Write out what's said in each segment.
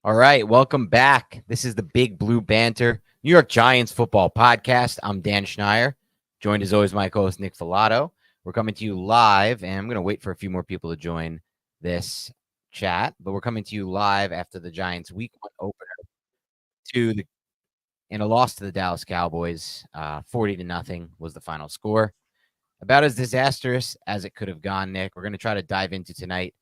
All right, welcome back. This is the Big Blue Banter, New York Giants football podcast. I'm Dan Schneier, joined as always my co-host Nick Filato. We're coming to you live, and I'm going to wait for a few more people to join this chat, but we're coming to you live after the Giants Week 1 opener in a loss to the Dallas Cowboys. 40-0 was the final score. About as disastrous as it could have gone, Nick. We're going to try to dive into tonight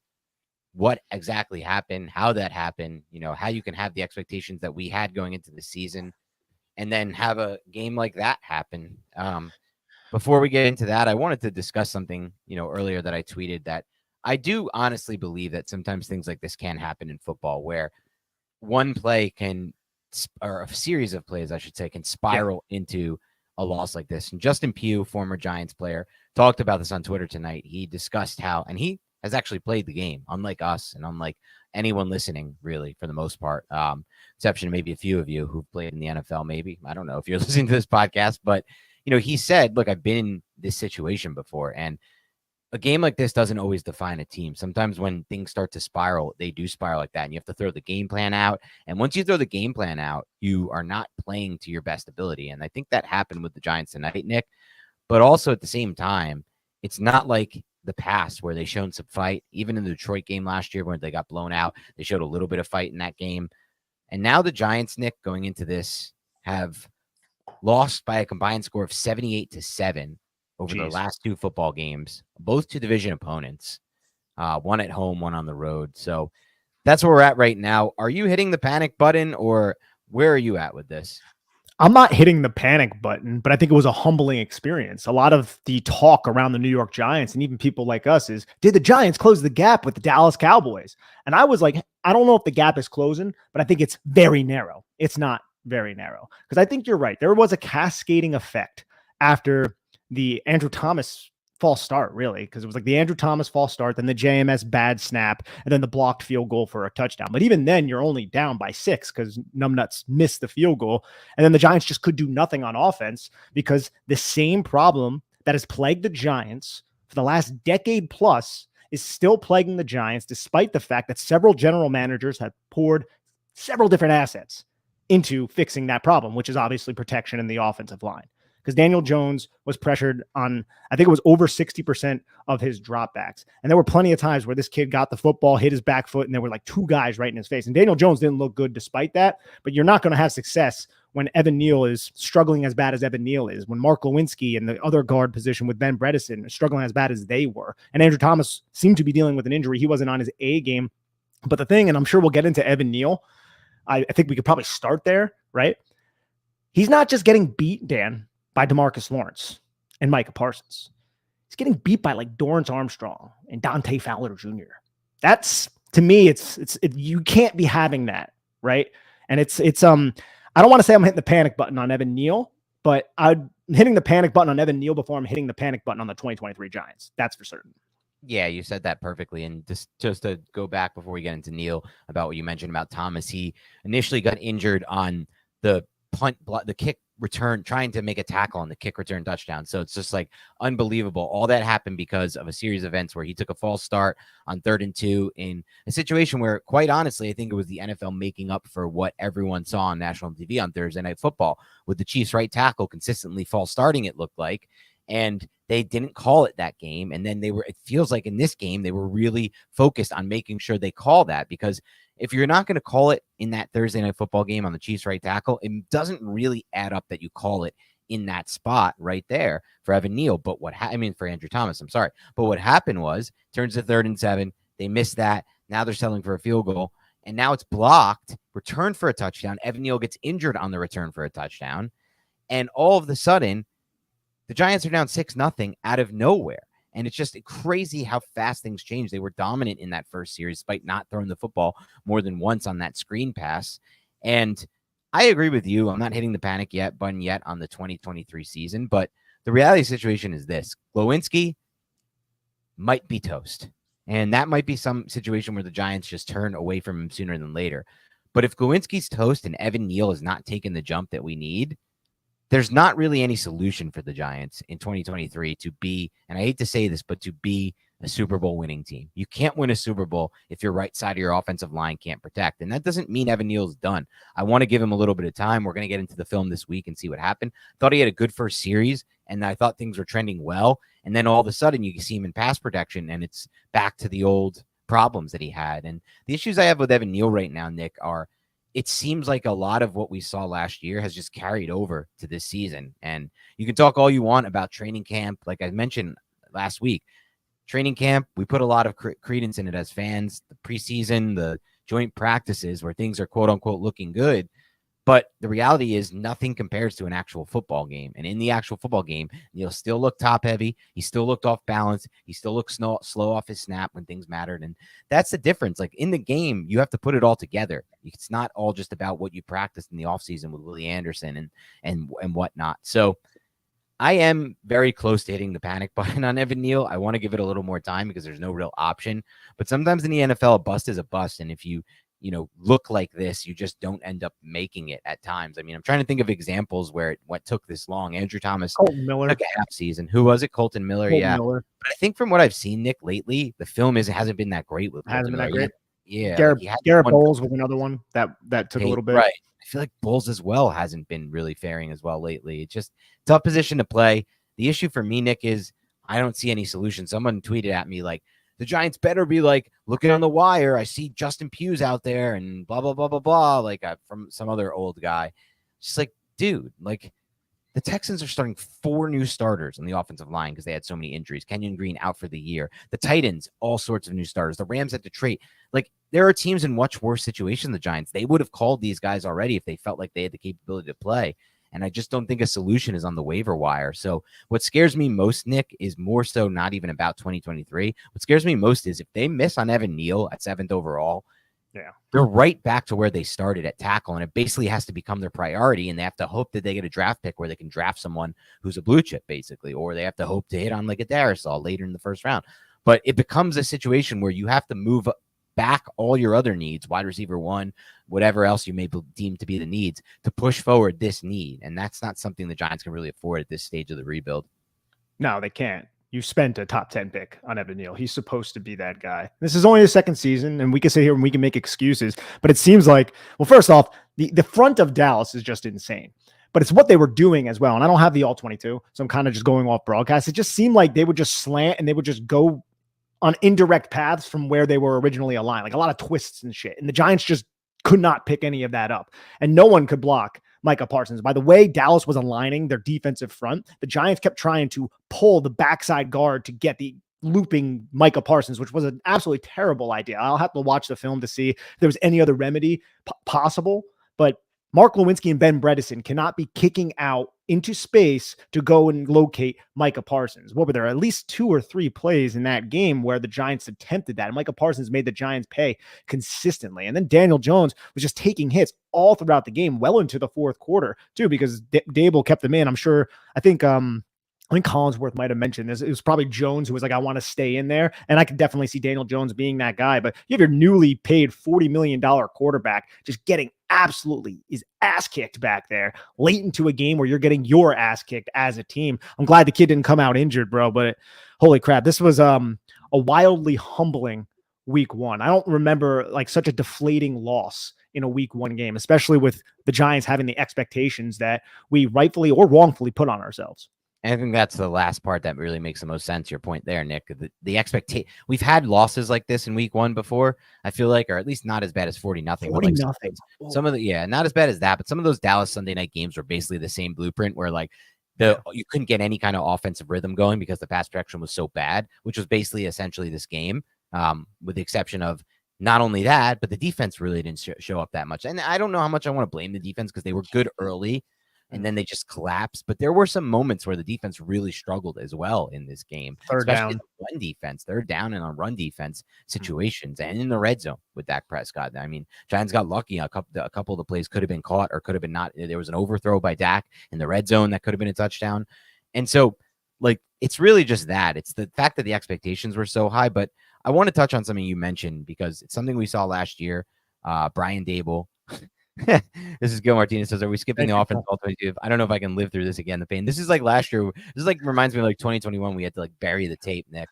what exactly happened, how that happened, how you can have the expectations that we had going into the season and then have a game like that happen. Before we get into that, I wanted to discuss something, earlier that I tweeted that I do honestly believe that sometimes things like this can happen in football where one play can, or a series of plays, I should say, can spiral into a loss like this. And Justin Pugh, former Giants player, talked about this on Twitter tonight. He discussed how, and he has actually played the game, unlike us and unlike anyone listening, really, for the most part, exception maybe a few of you who've played in the NFL, maybe. I don't know if you're listening to this podcast, but, he said, look, I've been in this situation before, and a game like this doesn't always define a team. Sometimes when things start to spiral, they do spiral like that, and you have to throw the game plan out. And once you throw the game plan out, you are not playing to your best ability. And I think that happened with the Giants tonight, Nick. But also at the same time, it's not like the past where they shown some fight. Even in the Detroit game last year when they got blown out, they showed a little bit of fight in that game. And now the Giants, Nick, going into this, have lost by a combined score of 78-7 over their last two football games, both to division opponents, one at home, one on the road. So that's where we're at right now. Are you hitting the panic button, or where are you at with this? I'm not hitting the panic button, but I think it was a humbling experience. A lot of the talk around the New York Giants and even people like us is, did the Giants close the gap with the Dallas Cowboys? And I was like, I don't know if the gap is closing, but I think it's very narrow. It's not very narrow, because I think you're right. There was a cascading effect after the Andrew Thomas false start, really, because it was like the Andrew Thomas false start, then the JMS bad snap, and then the blocked field goal for a touchdown. But even then, you're only down by 6 because Numbnuts missed the field goal. And then the Giants just could do nothing on offense, because the same problem that has plagued the Giants for the last decade plus is still plaguing the Giants, despite the fact that several general managers have poured several different assets into fixing that problem, which is obviously protection in the offensive line. Because Daniel Jones was pressured on, I think it was over 60% of his dropbacks. And there were plenty of times where this kid got the football, hit his back foot, and there were like two guys right in his face. And Daniel Jones didn't look good despite that, but you're not going to have success when Evan Neal is struggling as bad as Evan Neal is, when Mark Lewinsky and the other guard position with Ben Bredesen are struggling as bad as they were. And Andrew Thomas seemed to be dealing with an injury. He wasn't on his A game. But the thing, and I'm sure we'll get into Evan Neal, I think we could probably start there, right? He's not just getting beat, Dan, by DeMarcus Lawrence and Micah Parsons. He's getting beat by like Dorrance Armstrong and Dante Fowler Jr. That's, to me, you can't be having that, right? And it's I don't want to say I'm hitting the panic button on Evan Neal, but I'm hitting the panic button on Evan Neal before I'm hitting the panic button on the 2023 Giants. That's for certain. Yeah, you said that perfectly. And just to go back before we get into Neal about what you mentioned about Thomas, he initially got injured on the the kick return, trying to make a tackle on the kick return touchdown. So it's just like unbelievable. All that happened because of a series of events where he took a false start on 3rd and 2 in a situation where, quite honestly, I think it was the NFL making up for what everyone saw on national TV on Thursday Night Football with the Chiefs right tackle consistently false starting, it looked like. And they didn't call it that game. And then it feels like in this game, they were really focused on making sure they call that, because if you're not going to call it in that Thursday Night Football game on the Chiefs right tackle, it doesn't really add up that you call it in that spot right there for Evan Neal. But for Andrew Thomas, I'm sorry. But what happened was, turns to 3rd and 7. They missed that. Now they're settling for a field goal. And now it's blocked, returned for a touchdown. Evan Neal gets injured on the return for a touchdown. And all of a sudden, the Giants are down 6-0 out of nowhere. And it's just crazy how fast things change. They were dominant in that first series, despite not throwing the football more than once on that screen pass. And I agree with you. I'm not hitting the panic button yet on the 2023 season. But the reality of the situation is this. Lewinsky might be toast. And that might be some situation where the Giants just turn away from him sooner than later. But if Lewinsky's toast and Evan Neal is not taking the jump that we need, there's not really any solution for the Giants in 2023 to be, and I hate to say this, but to be a Super Bowl winning team. You can't win a Super Bowl if your right side of your offensive line can't protect. And that doesn't mean Evan Neal's done. I want to give him a little bit of time. We're going to get into the film this week and see what happened. Thought he had a good first series, and I thought things were trending well. And then all of a sudden, you see him in pass protection, and it's back to the old problems that he had. And the issues I have with Evan Neal right now, Nick, are it seems like a lot of what we saw last year has just carried over to this season. And you can talk all you want about training camp. Like I mentioned last week, training camp, we put a lot of credence in it as fans. The preseason, the joint practices where things are quote unquote looking good. But the reality is nothing compares to an actual football game. And in the actual football game, Neal still looked top heavy. He still looked off balance. He still looked slow off his snap when things mattered. And that's the difference. Like in the game, you have to put it all together. It's not all just about what you practiced in the offseason with Willie Anderson and whatnot. So I am very close to hitting the panic button on Evan Neal. I want to give it a little more time because there's no real option. But sometimes in the NFL, a bust is a bust. And if you look like this, you just don't end up making it at times. I mean, I'm trying to think of examples where what took this long. Andrew Thomas Colton Miller took a half season. Who was it? Colton Miller. Miller. But I think from what I've seen, Nick, lately, the film hasn't been that great with Colton hasn't been Miller. that great. Yeah. Garrett Bowles was another one that took a little bit. Right. I feel like Bowles as well hasn't been really faring as well lately. It's just tough position to play. The issue for me, Nick, is I don't see any solution. Someone tweeted at me like, the Giants better be like looking on the wire. I see Justin Pugh's out there and blah, blah, blah, blah, blah. Like from some other old guy. Just like, dude, like the Texans are starting 4 new starters on the offensive line because they had so many injuries. Kenyon Green out for the year. The Titans, all sorts of new starters. The Rams at Detroit. Like there are teams in much worse situations than the Giants. They would have called these guys already if they felt like they had the capability to play. And I just don't think a solution is on the waiver wire. So what scares me most, Nick, is more so not even about 2023. What scares me most is if they miss on Evan Neal at 7th overall, they're right back to where they started at tackle. And it basically has to become their priority. And they have to hope that they get a draft pick where they can draft someone who's a blue chip, basically. Or they have to hope to hit on like a Darisaw later in the first round. But it becomes a situation where you have to move back all your other needs, wide receiver 1, whatever else you may deem to be the needs, to push forward this need. And that's not something the Giants can really afford at this stage of the rebuild. No, they can't. You spent a top 10 pick on Evan Neal. He's supposed to be that guy. This is only his second season, and we can sit here and we can make excuses, but it seems like, well, first off, the front of Dallas is just insane. But it's what they were doing as well. And I don't have the all 22, so I'm kind of just going off broadcast. It just seemed like they would just slant and they would just go on indirect paths from where they were originally aligned, like a lot of twists and shit. And the Giants just could not pick any of that up. And no one could block Micah Parsons. By the way Dallas was aligning their defensive front, the Giants kept trying to pull the backside guard to get the looping Micah Parsons, which was an absolutely terrible idea. I'll have to watch the film to see if there was any other remedy possible. But Mark Lewinsky and Ben Bredesen cannot be kicking out into space to go and locate Micah Parsons. What were there? At least 2 or 3 plays in that game where the Giants attempted that. And Micah Parsons made the Giants pay consistently. And then Daniel Jones was just taking hits all throughout the game, well into the 4th quarter too, because Dable kept them in. I think Collinsworth might have mentioned this. It was probably Jones who was like, I want to stay in there. And I could definitely see Daniel Jones being that guy. But you have your newly paid $40 million quarterback just getting absolutely his ass kicked back there late into a game where you're getting your ass kicked as a team. I'm glad the kid didn't come out injured, bro. But holy crap, this was a wildly humbling week 1. I don't remember like such a deflating loss in a week 1 game, especially with the Giants having the expectations that we rightfully or wrongfully put on ourselves. And I think that's the last part that really makes the most sense. Your point there, Nick. The expectation. We've had losses like this in week 1 before. I feel like, or at least not as bad as 40-0. 40-0. Some of the not as bad as that, but some of those Dallas Sunday night games were basically the same blueprint where like you couldn't get any kind of offensive rhythm going because the pass protection was so bad, which was basically essentially this game, with the exception of not only that, but the defense really didn't show up that much. And I don't know how much I want to blame the defense because they were good early. And then they just collapsed. But there were some moments where the defense really struggled as well in this game. Especially in the run defense. They're down in on run defense situations and in the red zone with Dak Prescott. I mean, Giants got lucky. A couple of the plays could have been caught or could have been not. There was an overthrow by Dak in the red zone that could have been a touchdown. And so, like, it's really just that. It's the fact that the expectations were so high. But I want to touch on something you mentioned because it's something we saw last year. Brian Dable This is Gil Martinez says, are we skipping Thank the you, offense Paul. all 22? I don't know if I can live through this again. The pain. This is like last year. This is like reminds me of like 2021. We had to like bury the tape, Nick.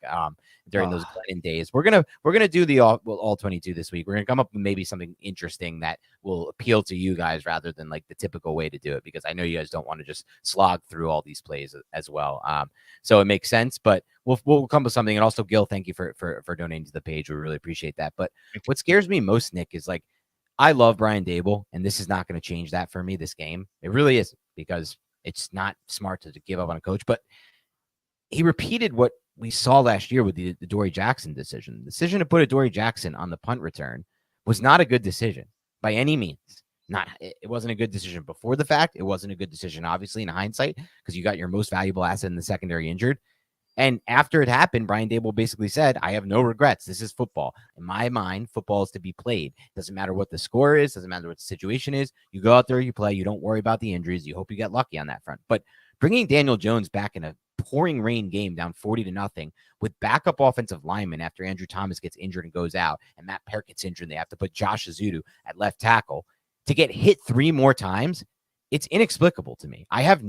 During those Glennon days. We're gonna do the all 22 this week. We're gonna come up with maybe something interesting that will appeal to you guys rather than like the typical way to do it, because I know you guys don't want to just slog through all these plays as well. So it makes sense, but we'll come with something. And also, Gil, thank you for donating to the page. We really appreciate that. But what scares me most, Nick, is like I love Brian Dable, and this is not going to change that for me this game. It really isn't, because it's not smart to give up on a coach. But he repeated what we saw last year with the Dory Jackson decision. The decision to put a Dory Jackson on the punt return was not a good decision by any means. It wasn't a good decision before the fact. It wasn't a good decision, obviously, in hindsight, because you got your most valuable asset in the secondary injured. And after it happened, Brian Dable basically said, I have no regrets. This is football. In my mind, football is to be played. Doesn't matter what the score is. Doesn't matter what the situation is. You go out there, you play. You don't worry about the injuries. You hope you get lucky on that front. But bringing Daniel Jones back in a pouring rain game down 40-0 with backup offensive linemen after Andrew Thomas gets injured and goes out and Matt Peart gets injured and they have to put Josh Azudu at left tackle to get hit 3 more times. It's inexplicable to me. I have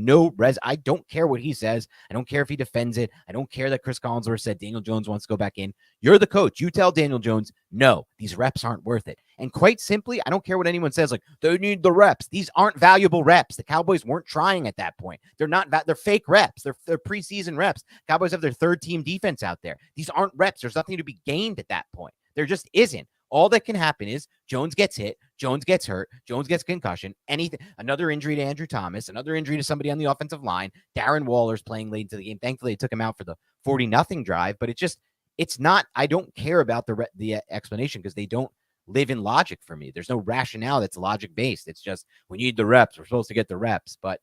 I don't care what he says. I don't care if he defends it. I don't care that Chris Collinsworth said Daniel Jones wants to go back in. You're the coach. You tell Daniel Jones, no, these reps aren't worth it. And quite simply, I don't care what anyone says, like, they need the reps. These aren't valuable reps. The Cowboys weren't trying at that point. They're fake reps. They're preseason reps. Cowboys have their third team defense out there. These aren't reps. There's nothing to be gained at that point. There just isn't. All that can happen is Jones gets hit, Jones gets hurt, Jones gets concussion, anything, another injury to Andrew Thomas, another injury to somebody on the offensive line. Darren Waller's playing late into the game. Thankfully, they took him out for the 40-0 drive, but it's not, I don't care about the explanation, because they don't live in logic for me. There's no rationale that's logic based. It's just, we need the reps. We're supposed to get the reps, but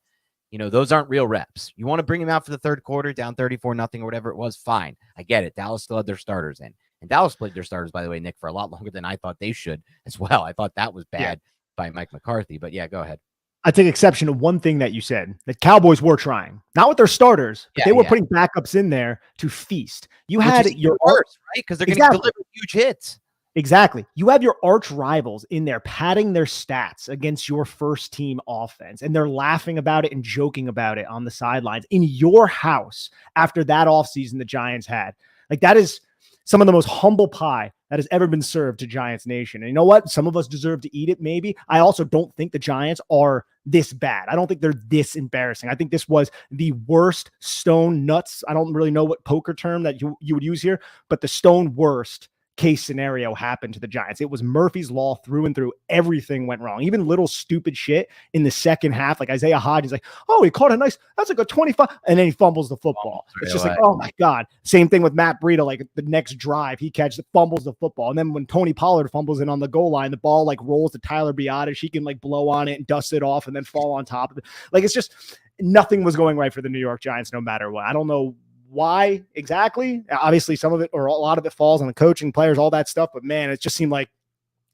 those aren't real reps. You want to bring him out for the third quarter, down 34-0 or whatever it was, fine. I get it. Dallas still had their starters in. And Dallas played their starters, by the way, Nick, for a lot longer than I thought they should as well. I thought that was bad by Mike McCarthy. But yeah, go ahead. I take exception to one thing that you said, that Cowboys were trying, not with their starters, but they were putting backups in there to feast. You had your worst, right? Because they're going to deliver huge hits. Exactly. You have your arch rivals in there padding their stats against your first team offense, and they're laughing about it and joking about it on the sidelines in your house after that offseason the Giants had. Like, that is some of the most humble pie that has ever been served to Giants Nation. And you know what? Some of us deserve to eat it, maybe. I also don't think the Giants are this bad. I don't think they're this embarrassing. I think this was the worst stone nuts. I don't really know what poker term that you would use here, but the stone worst case scenario happened to the Giants. It was Murphy's Law through and through. Everything went wrong. Even little stupid shit in the second half, like Isaiah Hodgins, like, oh, he caught a nice, that's like a 25, and then he fumbles the football. It's just like, oh my God. Same thing with Matt Breida, like the next drive, he fumbles the football. And then when Tony Pollard fumbles in on the goal line, the ball like rolls to Tyler Biadasz. He can like blow on it and dust it off and then fall on top of it. Like, it's just, nothing was going right for the New York Giants no matter what. I don't know why exactly. Obviously, some of it or a lot of it falls on the coaching, players, all that stuff. But man, it just seemed like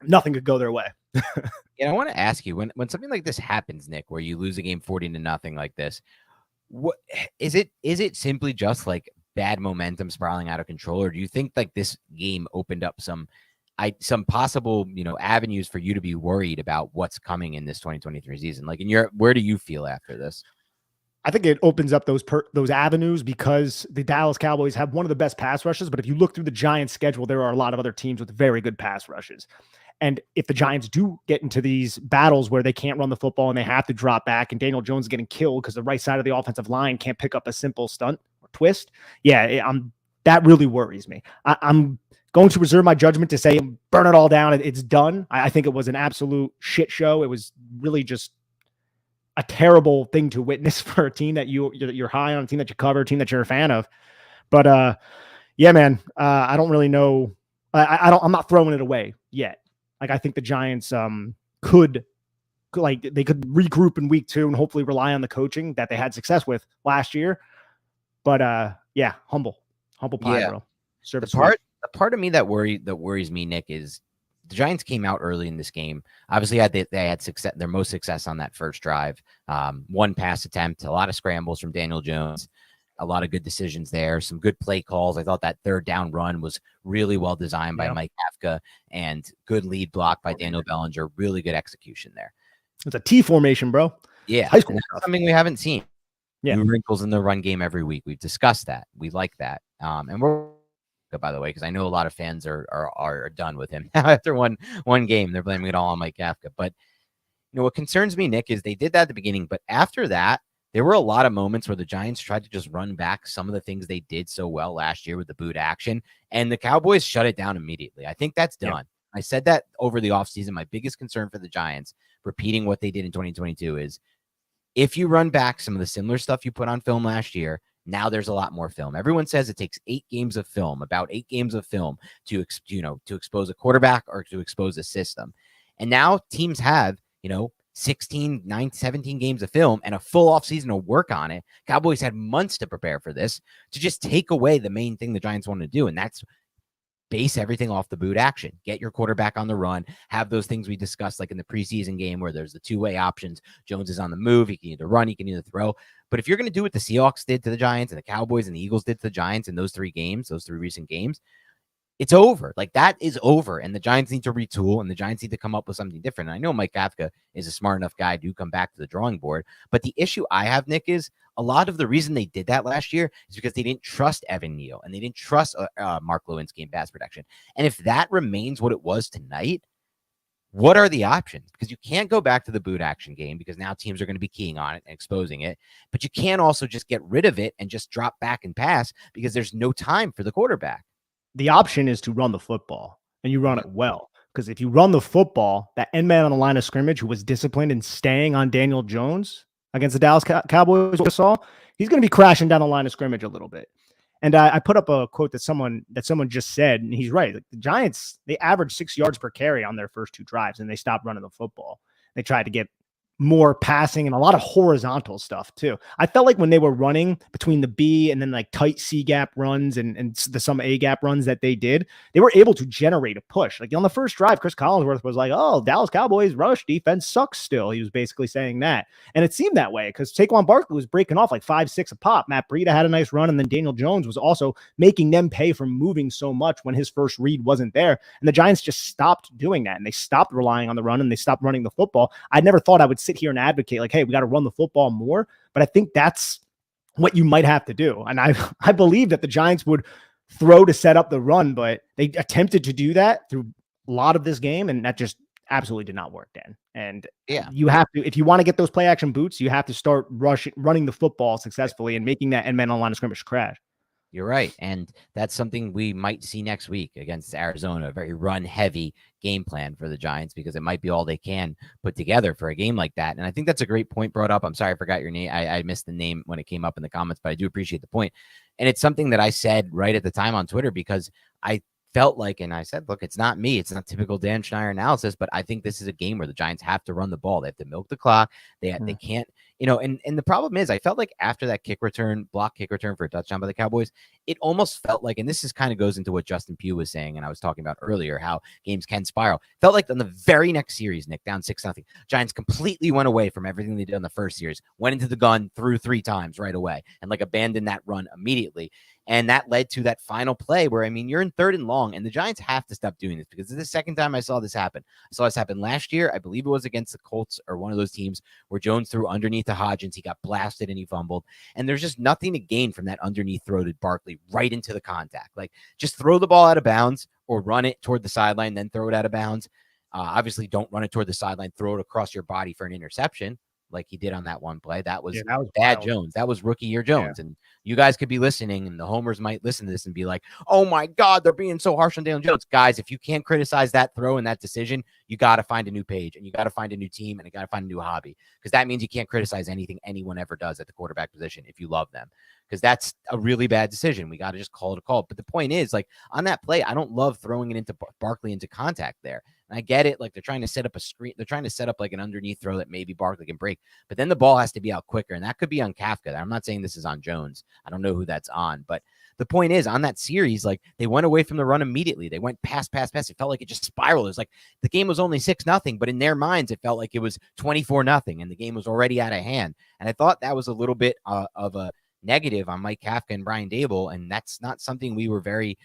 nothing could go their way. I want to ask you, when something like this happens, Nick, where you lose a game 40-0 like this, what is it? Is it simply just like bad momentum spiraling out of control, or do you think like this game opened up some possible avenues for you to be worried about what's coming in this 2023 season? Like, where do you feel after this? I think it opens up those avenues because the Dallas Cowboys have one of the best pass rushes. But if you look through the Giants' schedule, there are a lot of other teams with very good pass rushes. And if the Giants do get into these battles where they can't run the football and they have to drop back and Daniel Jones is getting killed because the right side of the offensive line can't pick up a simple stunt or twist, that really worries me. I'm going to reserve my judgment to say burn it all down. It's done. I think it was an absolute shit show. It was really just a terrible thing to witness for a team that you're high on, a team that you cover, a team that you're a fan of. But yeah, man, I don't really know. I'm not throwing it away yet. Like, I think the Giants could regroup in week 2 and hopefully rely on the coaching that they had success with last year. But yeah, humble pie, bro. The part of me that worries me, Nick, is the Giants came out early in this game. Obviously, they had success, their most success on that first drive. One pass attempt, a lot of scrambles from Daniel Jones, a lot of good decisions there, some good play calls. I thought that third down run was really well designed by Mike Kafka, and good lead block by Daniel Bellinger. Really good execution there. It's a T formation, bro. Yeah, High school and that's stuff. something we haven't seen. Yeah. New wrinkles in the run game every week. We've discussed that. We like that. And we're by the way, because I know a lot of fans are done with him after one game. They're blaming it all on Mike Kafka. But what concerns me, Nick, is they did that at the beginning, but after that, there were a lot of moments where the Giants tried to just run back some of the things they did so well last year with the boot action, and the Cowboys shut it down immediately. I think that's done. I said that over the offseason. My biggest concern for the Giants, repeating what they did in 2022, is if you run back some of the similar stuff you put on film last year, now there's a lot more film. Everyone says it takes 8 games of film, about 8 games of film to expose a quarterback or to expose a system. And now teams have, 16, 9, 17 games of film and a full offseason to work on it. Cowboys had months to prepare for this, to just take away the main thing the Giants want to do. And that's base everything off the boot action. Get your quarterback on the run. Have those things we discussed, like in the preseason game where there's the two-way options. Jones is on the move. He can either run, he can either throw. But if you're going to do what the Seahawks did to the Giants and the Cowboys and the Eagles did to the Giants in those 3 recent games, it's over. Like, that is over. And the Giants need to retool, and the Giants need to come up with something different. And I know Mike Kafka is a smart enough guy to come back to the drawing board. But the issue I have, Nick, is a lot of the reason they did that last year is because they didn't trust Evan Neal and they didn't trust Mark Lewinsky in pass protection. And if that remains what it was tonight, what are the options? Because you can't go back to the boot action game because now teams are going to be keying on it and exposing it. But you can't also just get rid of it and just drop back and pass because there's no time for the quarterback. The option is to run the football, and you run it well. Because if you run the football, that end man on the line of scrimmage who was disciplined and staying on Daniel Jones against the Dallas Cowboys, we saw, he's going to be crashing down the line of scrimmage a little bit. And I put up a quote that someone just said, and he's right. Like, the Giants, they averaged 6 yards per carry on their first 2 drives, and they stopped running the football. They tried to get more passing and a lot of horizontal stuff too. I felt like when they were running between the B and then like tight C gap runs and some A gap runs that they did, they were able to generate a push. Like on the first drive, Chris Collinsworth was like, "Oh, Dallas Cowboys rush defense sucks still." He was basically saying that. And it seemed that way because Saquon Barkley was breaking off like 5-6 a pop. Matt Breida had a nice run, and then Daniel Jones was also making them pay for moving so much when his first read wasn't there. And the Giants just stopped doing that, and they stopped relying on the run, and they stopped running the football. I never thought I would sit here and advocate like, hey, we got to run the football more. But I think that's what you might have to do. And I believe that the Giants would throw to set up the run, but they attempted to do that through a lot of this game. And that just absolutely did not work, Dan. And you have to, if you want to get those play action boots, you have to start running the football successfully and making that end man on line of scrimmage crash. You're right. And that's something we might see next week against Arizona, a very run-heavy game plan for the Giants because it might be all they can put together for a game like that. And I think that's a great point brought up. I'm sorry I forgot your name. I missed the name when it came up in the comments, but I do appreciate the point. And it's something that I said right at the time on Twitter because I felt like, and I said, look, it's not me. It's not typical Dan Schneider analysis, but I think this is a game where the Giants have to run the ball. They have to milk the clock. They can't, and the problem is I felt like after that block kick return for a touchdown by the Cowboys, it almost felt like, and this is kind of goes into what Justin Pugh was saying, and I was talking about earlier, how games can spiral. Felt like in the very next series, Nick, down 6-0, Giants completely went away from everything they did in the first series, went into the gun, threw 3 times right away, and like abandoned that run immediately. And that led to that final play where, I mean, you're in 3rd and long, and the Giants have to stop doing this because this is the second time I saw this happen. I saw this happen last year. I believe it was against the Colts or one of those teams where Jones threw underneath to Hodgins. He got blasted and he fumbled. And there's just nothing to gain from that underneath throw to Barkley right into the contact. Like, just throw the ball out of bounds or run it toward the sideline, then throw it out of bounds. Obviously, don't run it toward the sideline. Throw it across your body for an interception, like he did on that one play. That was bad Jones. That was rookie year Jones. Yeah. And you guys could be listening, and the homers might listen to this and be like, oh my God, they're being so harsh on Daniel Jones. Guys, if you can't criticize that throw and that decision, you got to find a new page, and you got to find a new team, and you got to find a new hobby, because that means you can't criticize anything anyone ever does at the quarterback position if you love them, because that's a really bad decision. We got to just call it a call. But the point is, like, on that play, I don't love throwing it into Barkley into contact there. And I get it. Like, they're trying to set up a screen. They're trying to set up like an underneath throw that maybe Barkley can break, but then the ball has to be out quicker. And that could be on Kafka. I'm not saying this is on Jones. I don't know who that's on, but the point is, on that series, like, they went away from the run immediately. They went pass. It felt like it just spiraled. It was like the game was only 6-0, but in their minds, it felt like it was 24-0 and the game was already out of hand. And I thought that was a little bit of a negative on Mike Kafka and Brian Daboll. And that's not something we were very,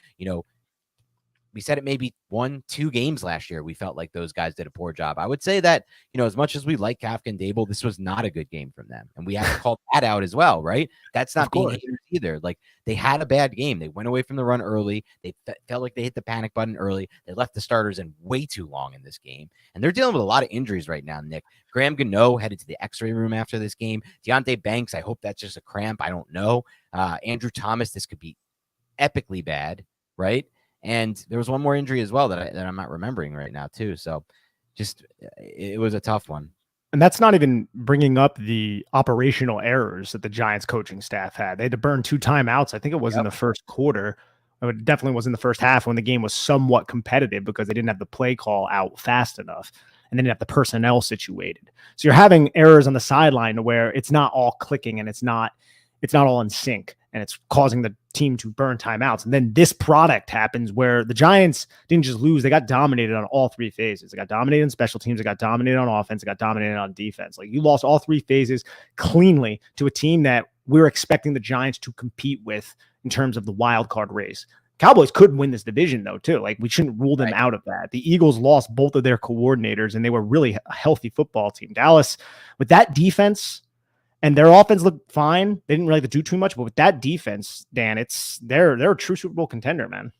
we said it maybe 1-2 games last year. We felt like those guys did a poor job. I would say that, as much as we like Kafka and Dable, this was not a good game from them. And we have to call that out as well, right? That's not being haters either. Like, they had a bad game. They went away from the run early. They felt like they hit the panic button early. They left the starters in way too long in this game. And they're dealing with a lot of injuries right now, Nick. Graham Gano headed to the x-ray room after this game. Deontay Banks, I hope that's just a cramp. I don't know. Andrew Thomas, this could be epically bad, right? And there was one more injury as well that I'm not remembering right now too. So just, it was a tough one. And that's not even bringing up the operational errors that the Giants coaching staff had. They had to burn 2 timeouts. I think it was in the first quarter. It definitely was in the first half when the game was somewhat competitive because they didn't have the play call out fast enough and they didn't have the personnel situated. So you're having errors on the sideline where it's not all clicking and it's not all in sync, and it's causing the team to burn timeouts. And then this product happens where the Giants didn't just lose. They got dominated on all 3 phases. They got dominated on special teams. They got dominated on offense. They got dominated on defense. Like, you lost all 3 phases cleanly to a team that we're expecting the Giants to compete with in terms of the wild card race. Cowboys could win this division though, too. Like, we shouldn't rule them out of that. The Eagles lost both of their coordinators and they were really a healthy football team. Dallas, with that defense, and their offense looked fine. They didn't really have to do too much, but with that defense, Dan, they're a true Super Bowl contender, man.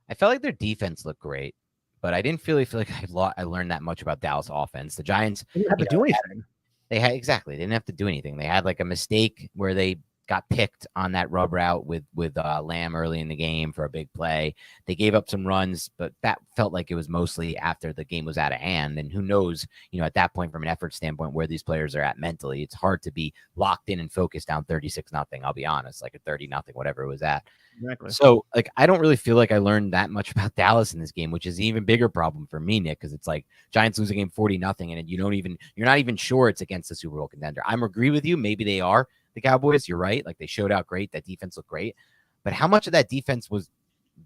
I felt like their defense looked great, but I didn't feel like I learned that much about Dallas offense. The Giants didn't have to do anything. They didn't have to do anything. They had like a mistake where they got picked on that rub route with Lamb early in the game for a big play. They gave up some runs, but that felt like it was mostly after the game was out of hand. And who knows, at that point, from an effort standpoint, where these players are at mentally. It's hard to be locked in and focused down 36-0. I'll be honest, like a 30-0, whatever it was at. Exactly. So, like, I don't really feel like I learned that much about Dallas in this game, which is an even bigger problem for me, Nick, because it's like Giants lose a game 40-0, and you're not even sure it's against the Super Bowl contender. I'm agree with you. Maybe they are the Cowboys. You're right. Like, they showed out great. That defense looked great. But how much of that defense was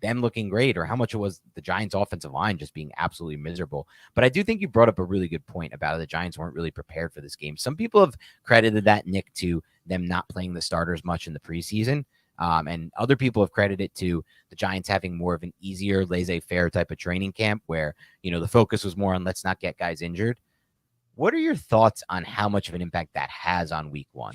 them looking great, or how much it was the Giants' offensive line just being absolutely miserable? But I do think you brought up a really good point about it. The Giants weren't really prepared for this game. Some people have credited that, Nick, to them not playing the starters much in the preseason. And other people have credited it to the Giants having more of an easier, laissez-faire type of training camp where, the focus was more on let's not get guys injured. What are your thoughts on how much of an impact that has on week 1?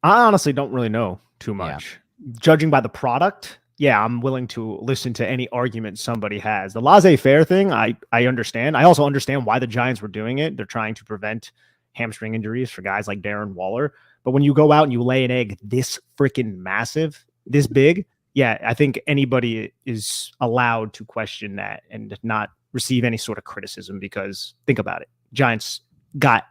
I honestly don't really know too much. Yeah. Judging by the product, I'm willing to listen to any argument somebody has. The laissez-faire thing, I understand. I also understand why the Giants were doing it. They're trying to prevent hamstring injuries for guys like Darren Waller. But when you go out and you lay an egg this freaking massive, this big, I think anybody is allowed to question that and not receive any sort of criticism, because think about it. Giants got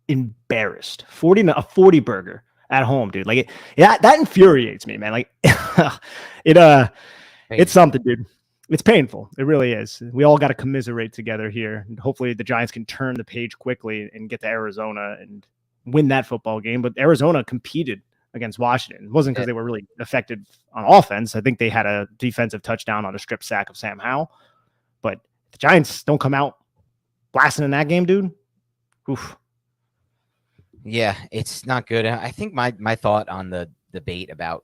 embarrassed. 40 burger at home, dude. Like, that infuriates me, man. Like, it's something, dude. It's painful. It really is. We all got to commiserate together here. And hopefully the Giants can turn the page quickly and get to Arizona and win that football game. But Arizona competed against Washington. It wasn't because they were really effective on offense. I think they had a defensive touchdown on a strip sack of Sam Howell. But the Giants don't come out blasting in that game, dude. Oof. Yeah, it's not good. I think my thought on the debate about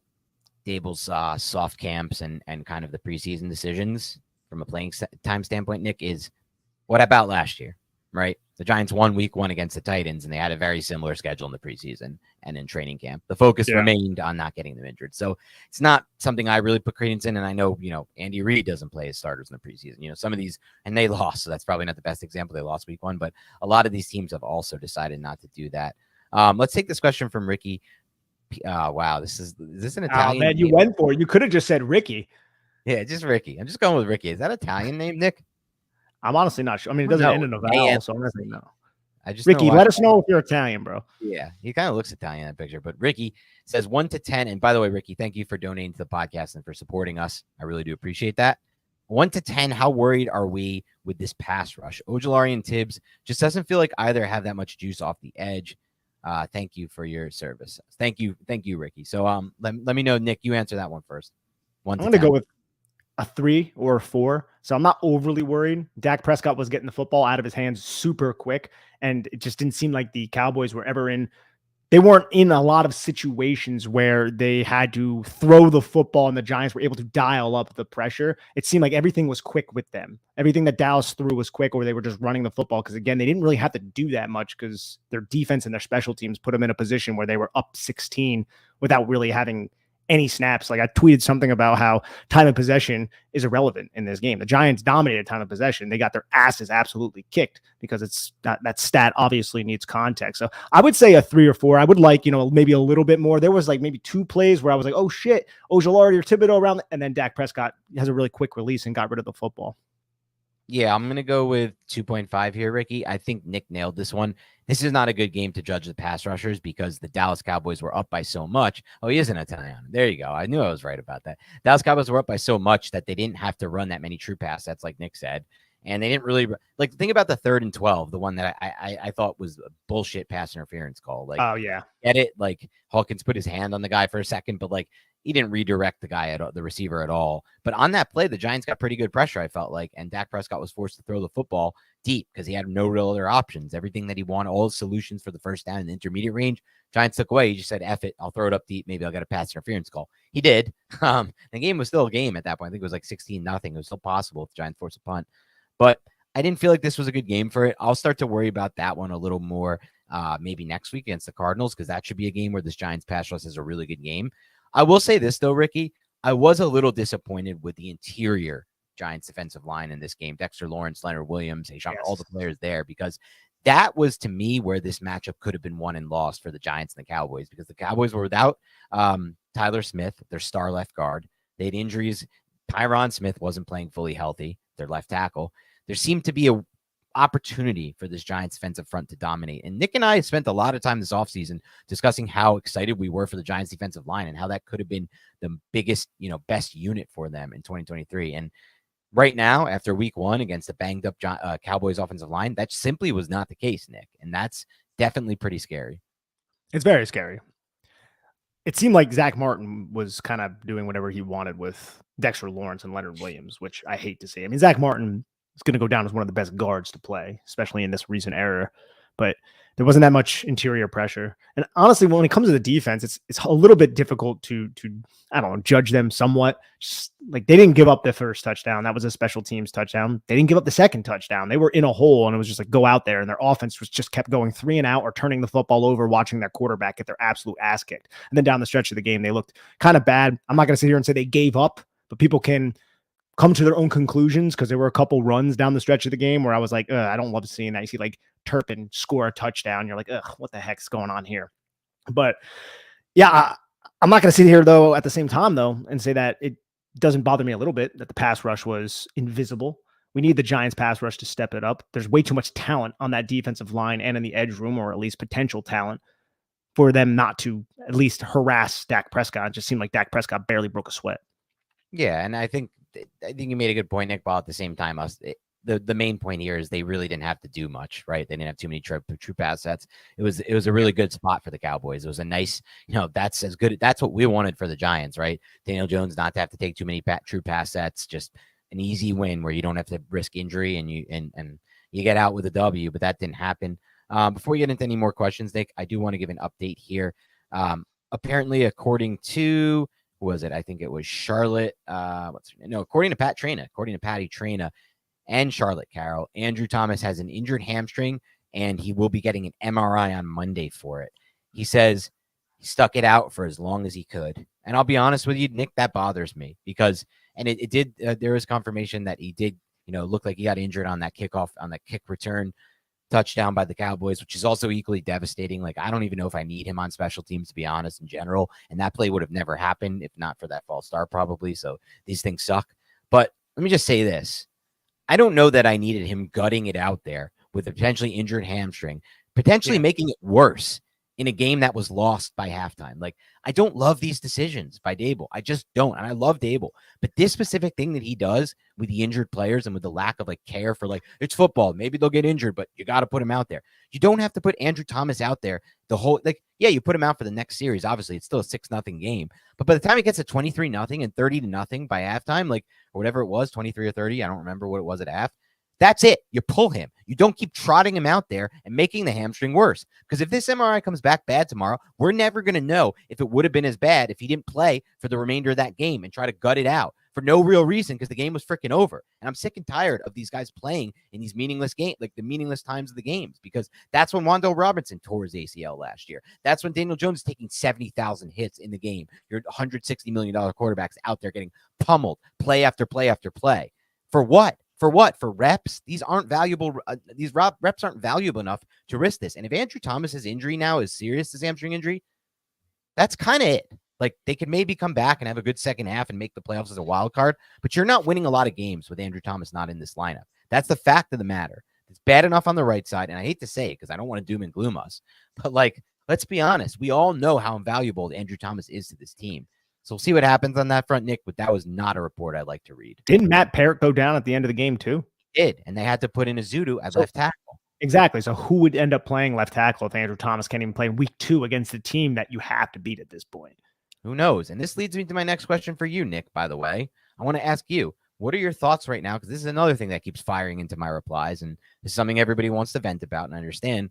Dable's soft camps and kind of the preseason decisions from a playing time standpoint, Nick, is what about last year, right? The Giants won week 1 against the Titans, and they had a very similar schedule in the preseason and in training camp. The focus remained on not getting them injured. So it's not something I really put credence in. And I know, Andy Reid doesn't play his starters in the preseason. Some of these, and they lost. So that's probably not the best example. They lost week 1, but a lot of these teams have also decided not to do that. Let's take this question from Ricky. Wow, is this an Italian man, name? you went for it. You could have just said Ricky. Yeah, just Ricky. I'm just going with Ricky. Is that Italian name, Nick? I'm honestly not sure. I mean, it doesn't end in a vowel, so I'm going to say no. Ricky, let us know if you're Italian, bro. Yeah, he kind of looks Italian in that picture. But Ricky says 1 to 10. And by the way, Ricky, thank you for donating to the podcast and for supporting us. I really do appreciate that. 1 to 10, how worried are we with this pass rush? Ojulari and Tibbs just doesn't feel like either have that much juice off the edge. Thank you for your service. Thank you, Ricky. So let me know, Nick, you answer that one first. I'm going to go with a 3 or a 4. So I'm not overly worried. Dak Prescott was getting the football out of his hands super quick, and it just didn't seem like the Cowboys were ever in they weren't in a lot of situations where they had to throw the football and the Giants were able to dial up the pressure. It seemed like everything was quick with them. Everything that Dallas threw was quick, or they were just running the football. Because again, they didn't really have to do that much because their defense and their special teams put them in a position where they were up 16 without really having any snaps. Like I tweeted something about how time of possession is irrelevant in this game. The Giants dominated time of possession. They got their asses absolutely kicked because it's that stat obviously needs context. So I would say a 3 or 4. I would like, maybe a little bit more. There was like maybe 2 plays where I was like, oh shit, Ojulari or Thibodeau around. And then Dak Prescott has a really quick release and got rid of the football. Yeah, I'm going to go with 2.5 here, Ricky. I think Nick nailed this one. This is not a good game to judge the pass rushers because the Dallas Cowboys were up by so much. Oh, he is an Italian. There you go. I knew I was right about that. Dallas Cowboys were up by so much that they didn't have to run that many true pass sets, like Nick said. And they didn't really like think about the 3rd and 12, the one that I thought was a bullshit pass interference call. Like, oh yeah, get it? Like Hawkins put his hand on the guy for a second, but like he didn't redirect the guy the receiver at all. But on that play, the Giants got pretty good pressure, I felt like, and Dak Prescott was forced to throw the football deep because he had no real other options. Everything that he wanted, all the solutions for the first down in the intermediate range, Giants took away. He just said, "F it, I'll throw it up deep. Maybe I'll get a pass interference call." He did. The game was still a game at that point. I think it was like 16-0. It was still possible if the Giants forced a punt, but I didn't feel like this was a good game for it. I'll start to worry about that one a little more maybe next week against the Cardinals because that should be a game where this Giants pass rush is a really good game. I will say this, though, Ricky. I was a little disappointed with the interior Giants defensive line in this game. Dexter Lawrence, Leonard Williams, Hayshawn, all the players there, because that was, to me, where this matchup could have been won and lost for the Giants and the Cowboys, because the Cowboys were without Tyler Smith, their star left guard. They had injuries. Tyron Smith wasn't playing fully healthy, their left tackle. There seemed to be a opportunity for this Giants defensive front to dominate. And Nick and I spent a lot of time this offseason discussing how excited we were for the Giants defensive line and how that could have been the biggest, best unit for them in 2023. And right now, after week 1 against the banged up Cowboys offensive line, that simply was not the case, Nick. And that's definitely pretty scary. It's very scary. It seemed like Zach Martin was kind of doing whatever he wanted with Dexter Lawrence and Leonard Williams, which I hate to see. I mean, Zach Martin is going to go down as one of the best guards to play, especially in this recent era. But there wasn't that much interior pressure. And honestly, when it comes to the defense, it's a little bit difficult to I don't know, judge them somewhat. Just like they didn't give up the first touchdown. That was a special teams touchdown. They didn't give up the second touchdown. They were in a hole, and it was just like go out there, and their offense was just kept going 3 and out or turning the football over, watching their quarterback get their absolute ass kicked. And then down the stretch of the game, they looked kind of bad. I'm not going to sit here and say they gave up, but people can come to their own conclusions because there were a couple runs down the stretch of the game where I was like, I don't love seeing that. You see like Turpin score a touchdown. You're like, what the heck's going on here? But yeah, I'm not going to sit here though at the same time though and say that it doesn't bother me a little bit that the pass rush was invisible. We need the Giants pass rush to step it up. There's way too much talent on that defensive line and in the edge room, or at least potential talent, for them not to at least harass Dak Prescott. It just seemed like Dak Prescott barely broke a sweat. Yeah, and I think you made a good point, Nick, but at the same time, the main point here is they really didn't have to do much, right? They didn't have too many true pass sets. It was a really good spot for the Cowboys. It was a nice, that's as good. That's what we wanted for the Giants, right? Daniel Jones not to have to take too many true pass sets, just an easy win where you don't have to risk injury and you get out with a W, but that didn't happen. Before we get into any more questions, Nick, I do want to give an update here. Apparently, according to was it? I think it was Charlotte. According to Patty Traina and Charlotte Carroll, Andrew Thomas has an injured hamstring and he will be getting an MRI on Monday for it. He says he stuck it out for as long as he could. And I'll be honest with you, Nick, that bothers me because, and it did, there was confirmation that he did, look like he got injured on that kickoff, on that kick return touchdown by the Cowboys, which is also equally devastating. Like, I don't even know if I need him on special teams, to be honest, in general. And that play would have never happened if not for that false start, probably. So these things suck. But let me just say this. I don't know that I needed him gutting it out there with a potentially injured hamstring, potentially making it worse in a game that was lost by halftime. Like, I don't love these decisions by Dable. I just don't. And I love Dable. But this specific thing that he does with the injured players and with the lack of care for it's football. Maybe they'll get injured, but you got to put him out there. You don't have to put Andrew Thomas out there the whole, you put him out for the next series. Obviously, it's still a 6-0 game. But by the time he gets to 23-0 and 30-0 by halftime, or whatever it was, 23 or 30, I don't remember what it was at half. That's it. You pull him. You don't keep trotting him out there and making the hamstring worse. Because if this MRI comes back bad tomorrow, we're never going to know if it would have been as bad if he didn't play for the remainder of that game and try to gut it out for no real reason because the game was freaking over. And I'm sick and tired of these guys playing in these meaningless games, like the meaningless times of the games, because that's when Wandale Robinson tore his ACL last year. That's when Daniel Jones is taking 70,000 hits in the game. Your $160 million quarterbacks out there getting pummeled play after play after play. For what? For what? For reps? These aren't valuable. These reps aren't valuable enough to risk this. And if Andrew Thomas's injury now is serious, his hamstring injury, that's kind of it. Like they could maybe come back and have a good second half and make the playoffs as a wild card, but you're not winning a lot of games with Andrew Thomas not in this lineup. That's the fact of the matter. It's bad enough on the right side, and I hate to say it because I don't want to doom and gloom us, but like, let's be honest. We all know how invaluable Andrew Thomas is to this team. So we'll see what happens on that front, Nick, but that was not a report I'd like to read. Didn't Matt Parrott go down at the end of the game too? He did, and they had to put in a Zudu at left tackle. Exactly. So who would end up playing left tackle if Andrew Thomas can't even play in week 2 against the team that you have to beat at this point? Who knows? And this leads me to my next question for you, Nick, by the way. I want to ask you, what are your thoughts right now? Because this is another thing that keeps firing into my replies, and this is something everybody wants to vent about and understand.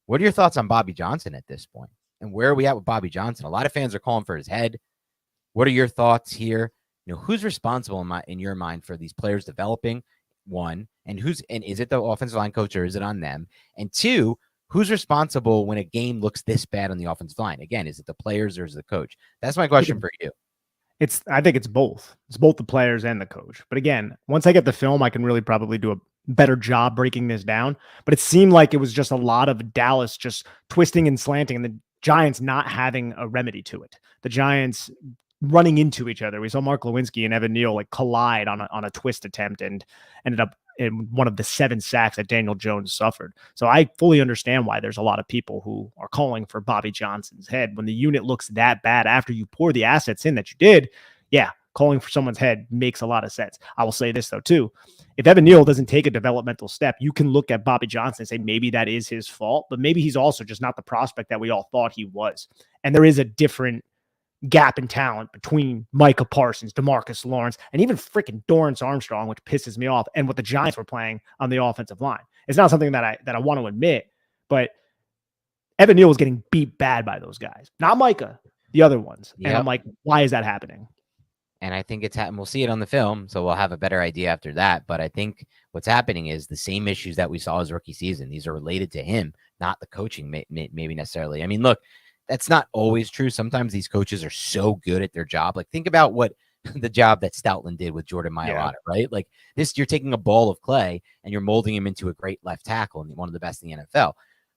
What are your thoughts on Bobby Johnson at this point? And where are we at with Bobby Johnson? A lot of fans are calling for his head. What are your thoughts here? You know, who's responsible in your mind for these players developing? One, and is it the offensive line coach or is it on them? And two, who's responsible when a game looks this bad on the offensive line? Again, is it the players or is it the coach? That's my question for you. I think it's both. It's both the players and the coach. But again, once I get the film, I can really probably do a better job breaking this down. But it seemed like it was just a lot of Dallas just twisting and slanting and the Giants not having a remedy to it. The Giants running into each other. We saw Mark Lewinsky and Evan Neal like collide on a twist attempt and ended up in one of the 7 sacks that Daniel Jones suffered. So I fully understand why there's a lot of people who are calling for Bobby Johnson's head when the unit looks that bad after you pour the assets in that you did. Yeah, calling for someone's head makes a lot of sense. I will say this though too. If Evan Neal doesn't take a developmental step, you can look at Bobby Johnson and say maybe that is his fault, but maybe he's also just not the prospect that we all thought he was. And there is a different gap in talent between Micah Parsons, DeMarcus Lawrence, and even freaking Dorrance Armstrong, which pisses me off, and what the Giants were playing on the offensive line. It's not something that I want to admit, but Evan Neal was getting beat bad by those guys. Not Micah, the other ones. Yep. And I'm like, why is that happening? And I think it's happening. We'll see it on the film, so we'll have a better idea after that. But I think what's happening is the same issues that we saw his rookie season. These are related to him, not the coaching, maybe necessarily. I mean, look, that's not always true. Sometimes these coaches are so good at their job. Like, think about what the job that Stoutland did with Jordan Mailata, right? Like this, you're taking a ball of clay and you're molding him into a great left tackle and one of the best in the NFL.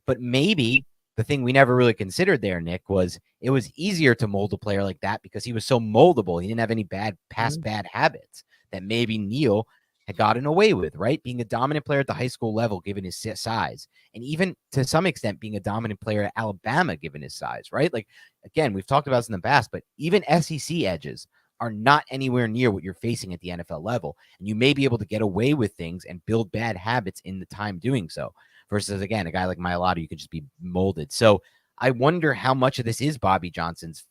But maybe the thing we never really considered there, Nick, was it was easier to mold a player like that because he was so moldable. He didn't have any bad habits that maybe Neal had gotten away with, right? Being a dominant player at the high school level, given his size, and even to some extent being a dominant player at Alabama, given his size, right? Like, again, we've talked about this in the past, but even SEC edges are not anywhere near what you're facing at the NFL level. And you may be able to get away with things and build bad habits in the time doing so. Versus, again, a guy like Mailata, you could just be molded. So I wonder how much of this is Bobby Johnson's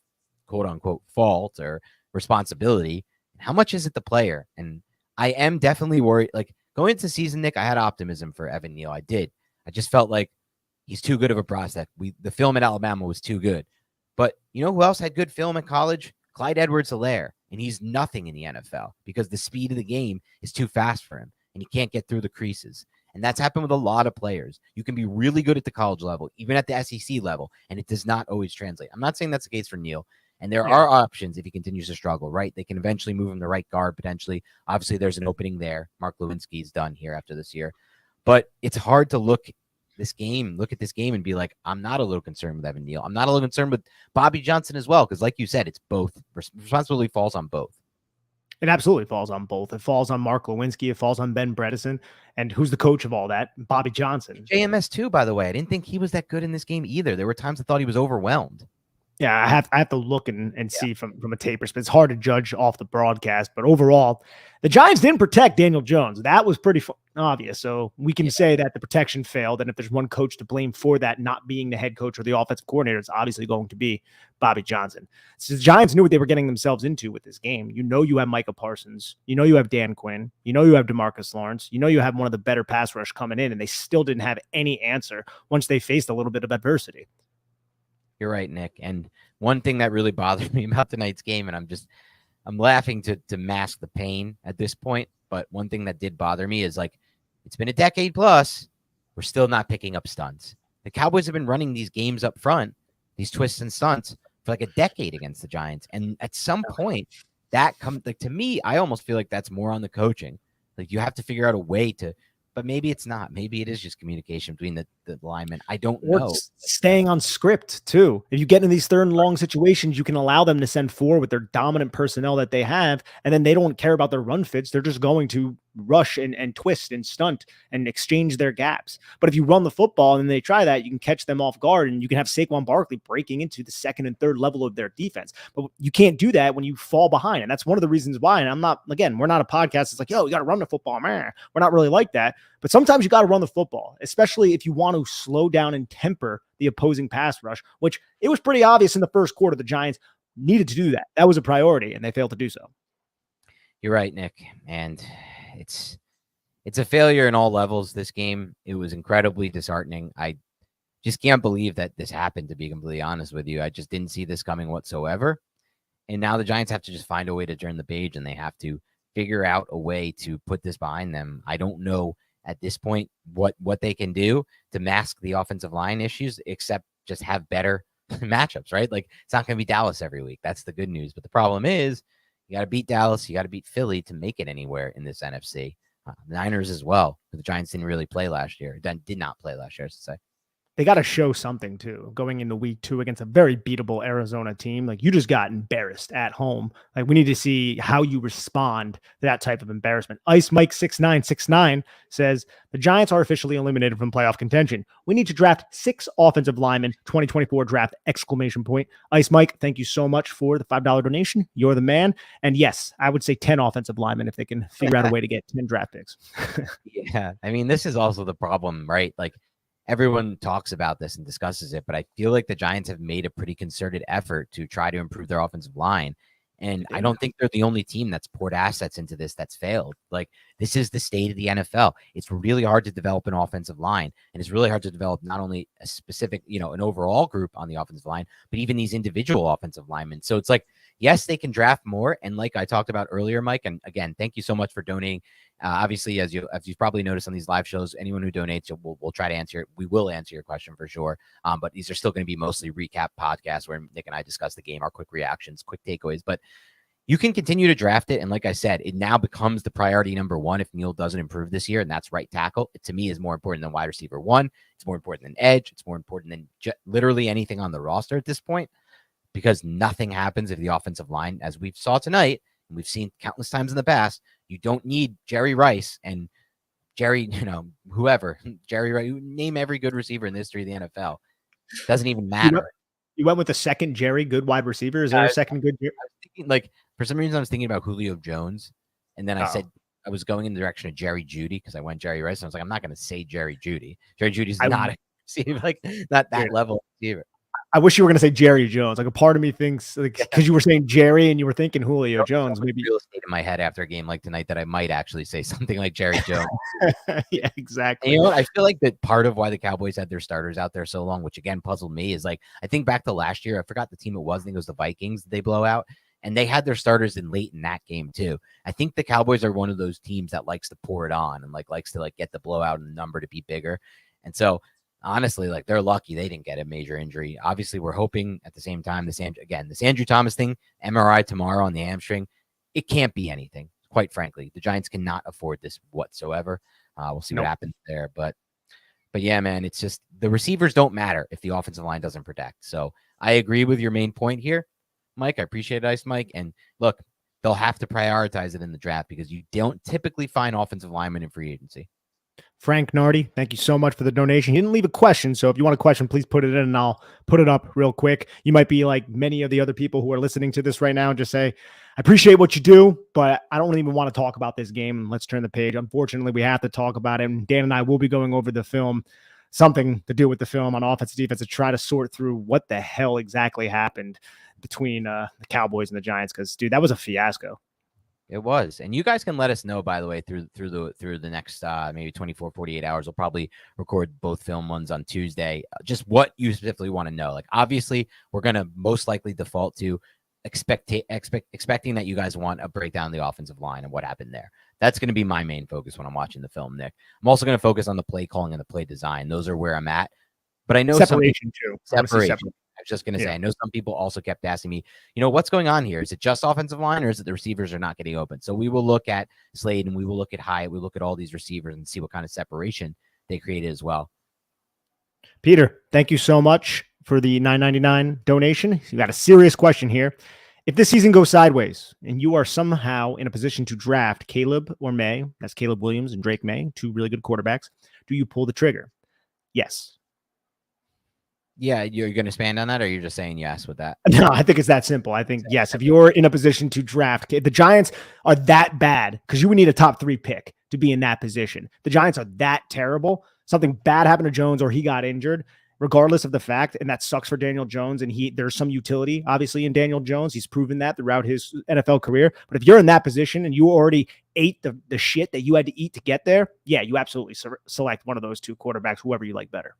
quote unquote fault or responsibility. How much is it the player? And I am definitely worried. Like going into the season, Nick, I had optimism for Evan Neal. I did. I just felt like he's too good of a prospect. The film at Alabama was too good. But you know who else had good film in college? Clyde Edwards-Helaire. And he's nothing in the NFL because the speed of the game is too fast for him. And he can't get through the creases. And that's happened with a lot of players. You can be really good at the college level, even at the SEC level, and it does not always translate. I'm not saying that's the case for Neal. And there are options if he continues to struggle, right? They can eventually move him to right guard, potentially. Obviously, there's an opening there. Mark Lewinsky's done here after this year. But it's hard to look at this game and be like, I'm not a little concerned with Evan Neal. I'm not a little concerned with Bobby Johnson as well, because like you said, it's both. Responsibility falls on both. It absolutely falls on both. It falls on Mark Lewinsky. It falls on Ben Bredesen. And who's the coach of all that? Bobby Johnson. JMS too, by the way. I didn't think he was that good in this game either. There were times I thought he was overwhelmed. Yeah, I have to look and see from a tape perspective. It's hard to judge off the broadcast, but overall, the Giants didn't protect Daniel Jones. That was pretty obvious. So we can say that the protection failed, and if there's one coach to blame for that not being the head coach or the offensive coordinator, it's obviously going to be Bobby Johnson. So the Giants knew what they were getting themselves into with this game. You know, you have Micah Parsons. You know, you have Dan Quinn. You know, you have DeMarcus Lawrence. You know, you have one of the better pass rush coming in, and they still didn't have any answer once they faced a little bit of adversity. You're right, Nick. And one thing that really bothered me about tonight's game, and I'm laughing to mask the pain at this point, but one thing that did bother me is like, it's been a decade plus, we're still not picking up stunts. The Cowboys have been running these games up front, these twists and stunts for like a decade against the Giants. And at some point that comes like, to me, I almost feel like that's more on the coaching. Like you have to figure out a way to, but maybe it's not. Maybe it is just communication between the linemen. I don't know. Staying on script, too. If you get in these third and long situations, you can allow them to send forward with their dominant personnel that they have, and then they don't care about their run fits. They're just going to rush and twist and stunt and exchange their gaps. But if you run the football and they try that, you can catch them off guard, and you can have Saquon Barkley breaking into the second and third level of their defense. But you can't do that when you fall behind, and that's one of the reasons why. And I'm not, again, we're not a podcast. It's like, yo, you got to run the football, man. We're not really like that. But sometimes you got to run the football, especially if you want to slow down and temper the opposing pass rush, which it was pretty obvious in the first quarter the Giants needed to do that. That was a priority, and they failed to do so. You're right, Nick. And it's a failure in all levels, this game. It was incredibly disheartening. I just can't believe that this happened, to be completely honest with you. I just didn't see this coming whatsoever. And now the Giants have to just find a way to turn the page, and they have to figure out a way to put this behind them. I don't know at this point what they can do to mask the offensive line issues, except just have better matchups, right? Like it's not going to be Dallas every week. That's the good news. But the problem is you got to beat Dallas. You got to beat Philly to make it anywhere in this NFC. The Niners as well. The Giants didn't really play last year. Did not play last year, I should say. They got to show something too going into week 2 against a very beatable Arizona team. Like you just got embarrassed at home. Like we need to see how you respond to that type of embarrassment. Ice Mike 6969 says the Giants are officially eliminated from playoff contention. We need to draft 6 offensive linemen, 2024 draft ! Ice Mike, thank you so much for the $5 donation. You're the man. And yes, I would say 10 offensive linemen if they can figure out a way to get 10 draft picks. Yeah. I mean, this is also the problem, right? Like everyone talks about this and discusses it, but I feel like the Giants have made a pretty concerted effort to try to improve their offensive line. And I don't think they're the only team that's poured assets into this that's failed. Like this is the state of the NFL. It's really hard to develop an offensive line, and it's really hard to develop not only a specific, an overall group on the offensive line, but even these individual offensive linemen. So it's like, yes, they can draft more. And like I talked about earlier, Mike, and again, thank you so much for donating. Obviously, as you've probably noticed on these live shows, anyone who donates, we'll try to answer it. We will answer your question for sure. But these are still going to be mostly recap podcasts where Nick and I discuss the game, our quick reactions, quick takeaways. But you can continue to draft it. And like I said, it now becomes the priority number one if Neal doesn't improve this year. And that's right tackle. It, to me, is more important than wide receiver 1. It's more important than edge. It's more important than literally anything on the roster at this point, because nothing happens if the offensive line, as we saw tonight, and we've seen countless times in the past, you don't need Jerry Rice and Jerry, whoever, Jerry Rice, name every good receiver in the history of the NFL. Doesn't even matter. You went with the second Jerry good wide receiver. Is there a second good? I was thinking, like, for some reason, I was thinking about Julio Jones. And then I said, I was going in the direction of Jerry Jeudy because I went Jerry Rice. And I was like, I'm not going to say Jerry Jeudy. Jerry Judy's not a receiver, like not that level of receiver. I wish you were going to say Jerry Jones. Like a part of me thinks, like, because you were saying Jerry and you were thinking Julio Jones. Maybe real estate in my head after a game like tonight that I might actually say something like Jerry Jones. Yeah, exactly. And you know what? I feel like that part of why the Cowboys had their starters out there so long, which again puzzled me, is like I think back to last year. I forgot the team it was. I think it was the Vikings. They blow out, and they had their starters in late in that game too. I think the Cowboys are one of those teams that likes to pour it on and likes to get the blowout and the number to be bigger, and so. Honestly, they're lucky they didn't get a major injury. Obviously, we're hoping at the same time this Andrew Thomas thing, MRI tomorrow on the hamstring, it can't be anything. Quite frankly, the Giants cannot afford this whatsoever. We'll see what happens there, but yeah, man, it's just the receivers don't matter if the offensive line doesn't protect. So I agree with your main point here, Mike. I appreciate it, Ice Mike. And look, they'll have to prioritize it in the draft because you don't typically find offensive linemen in free agency. Frank Nardi, thank you so much for the donation. He didn't leave a question, so if you want a question, please put it in and I'll put it up real quick. You might be like many of the other people who are listening to this right now and just say, I appreciate what you do, but I don't even want to talk about this game. Let's turn the page. Unfortunately, we have to talk about it. And Dan and I will be going over the film, something to do with the film on offense and defense, to try to sort through what the hell exactly happened between the Cowboys and the Giants. Because, dude, that was a fiasco. It was. And you guys can let us know, by the way, through the next maybe 24, 48 hours. We'll probably record both film ones on Tuesday. Just what you specifically want to know. Like, obviously, we're going to most likely default to expecting that you guys want a breakdown of the offensive line and what happened there. That's going to be my main focus when I'm watching the film, Nick. I'm also going to focus on the play calling and the play design. Those are where I'm at. But I know separation too. Separation. I was just going to say, I know some people also kept asking me, what's going on here? Is it just offensive line or is it the receivers are not getting open? So we will look at Slade and we will look at Hyatt. We look at all these receivers and see what kind of separation they created as well. Peter, thank you so much for the $9.99 donation. You got a serious question here. If this season goes sideways and you are somehow in a position to draft Caleb or May, that's Caleb Williams and Drake May, two really good quarterbacks, do you pull the trigger? Yes. Yeah, you're going to expand on that, or you're just saying yes with that? No, I think it's that simple. I think, yes, if you're in a position to draft, the Giants are that bad because you would need a top 3 pick to be in that position. The Giants are that terrible. Something bad happened to Jones or he got injured, regardless of the fact, and that sucks for Daniel Jones, and there's some utility, obviously, in Daniel Jones. He's proven that throughout his NFL career. But if you're in that position and you already ate the shit that you had to eat to get there, yeah, you absolutely select one of those two quarterbacks, whoever you like better.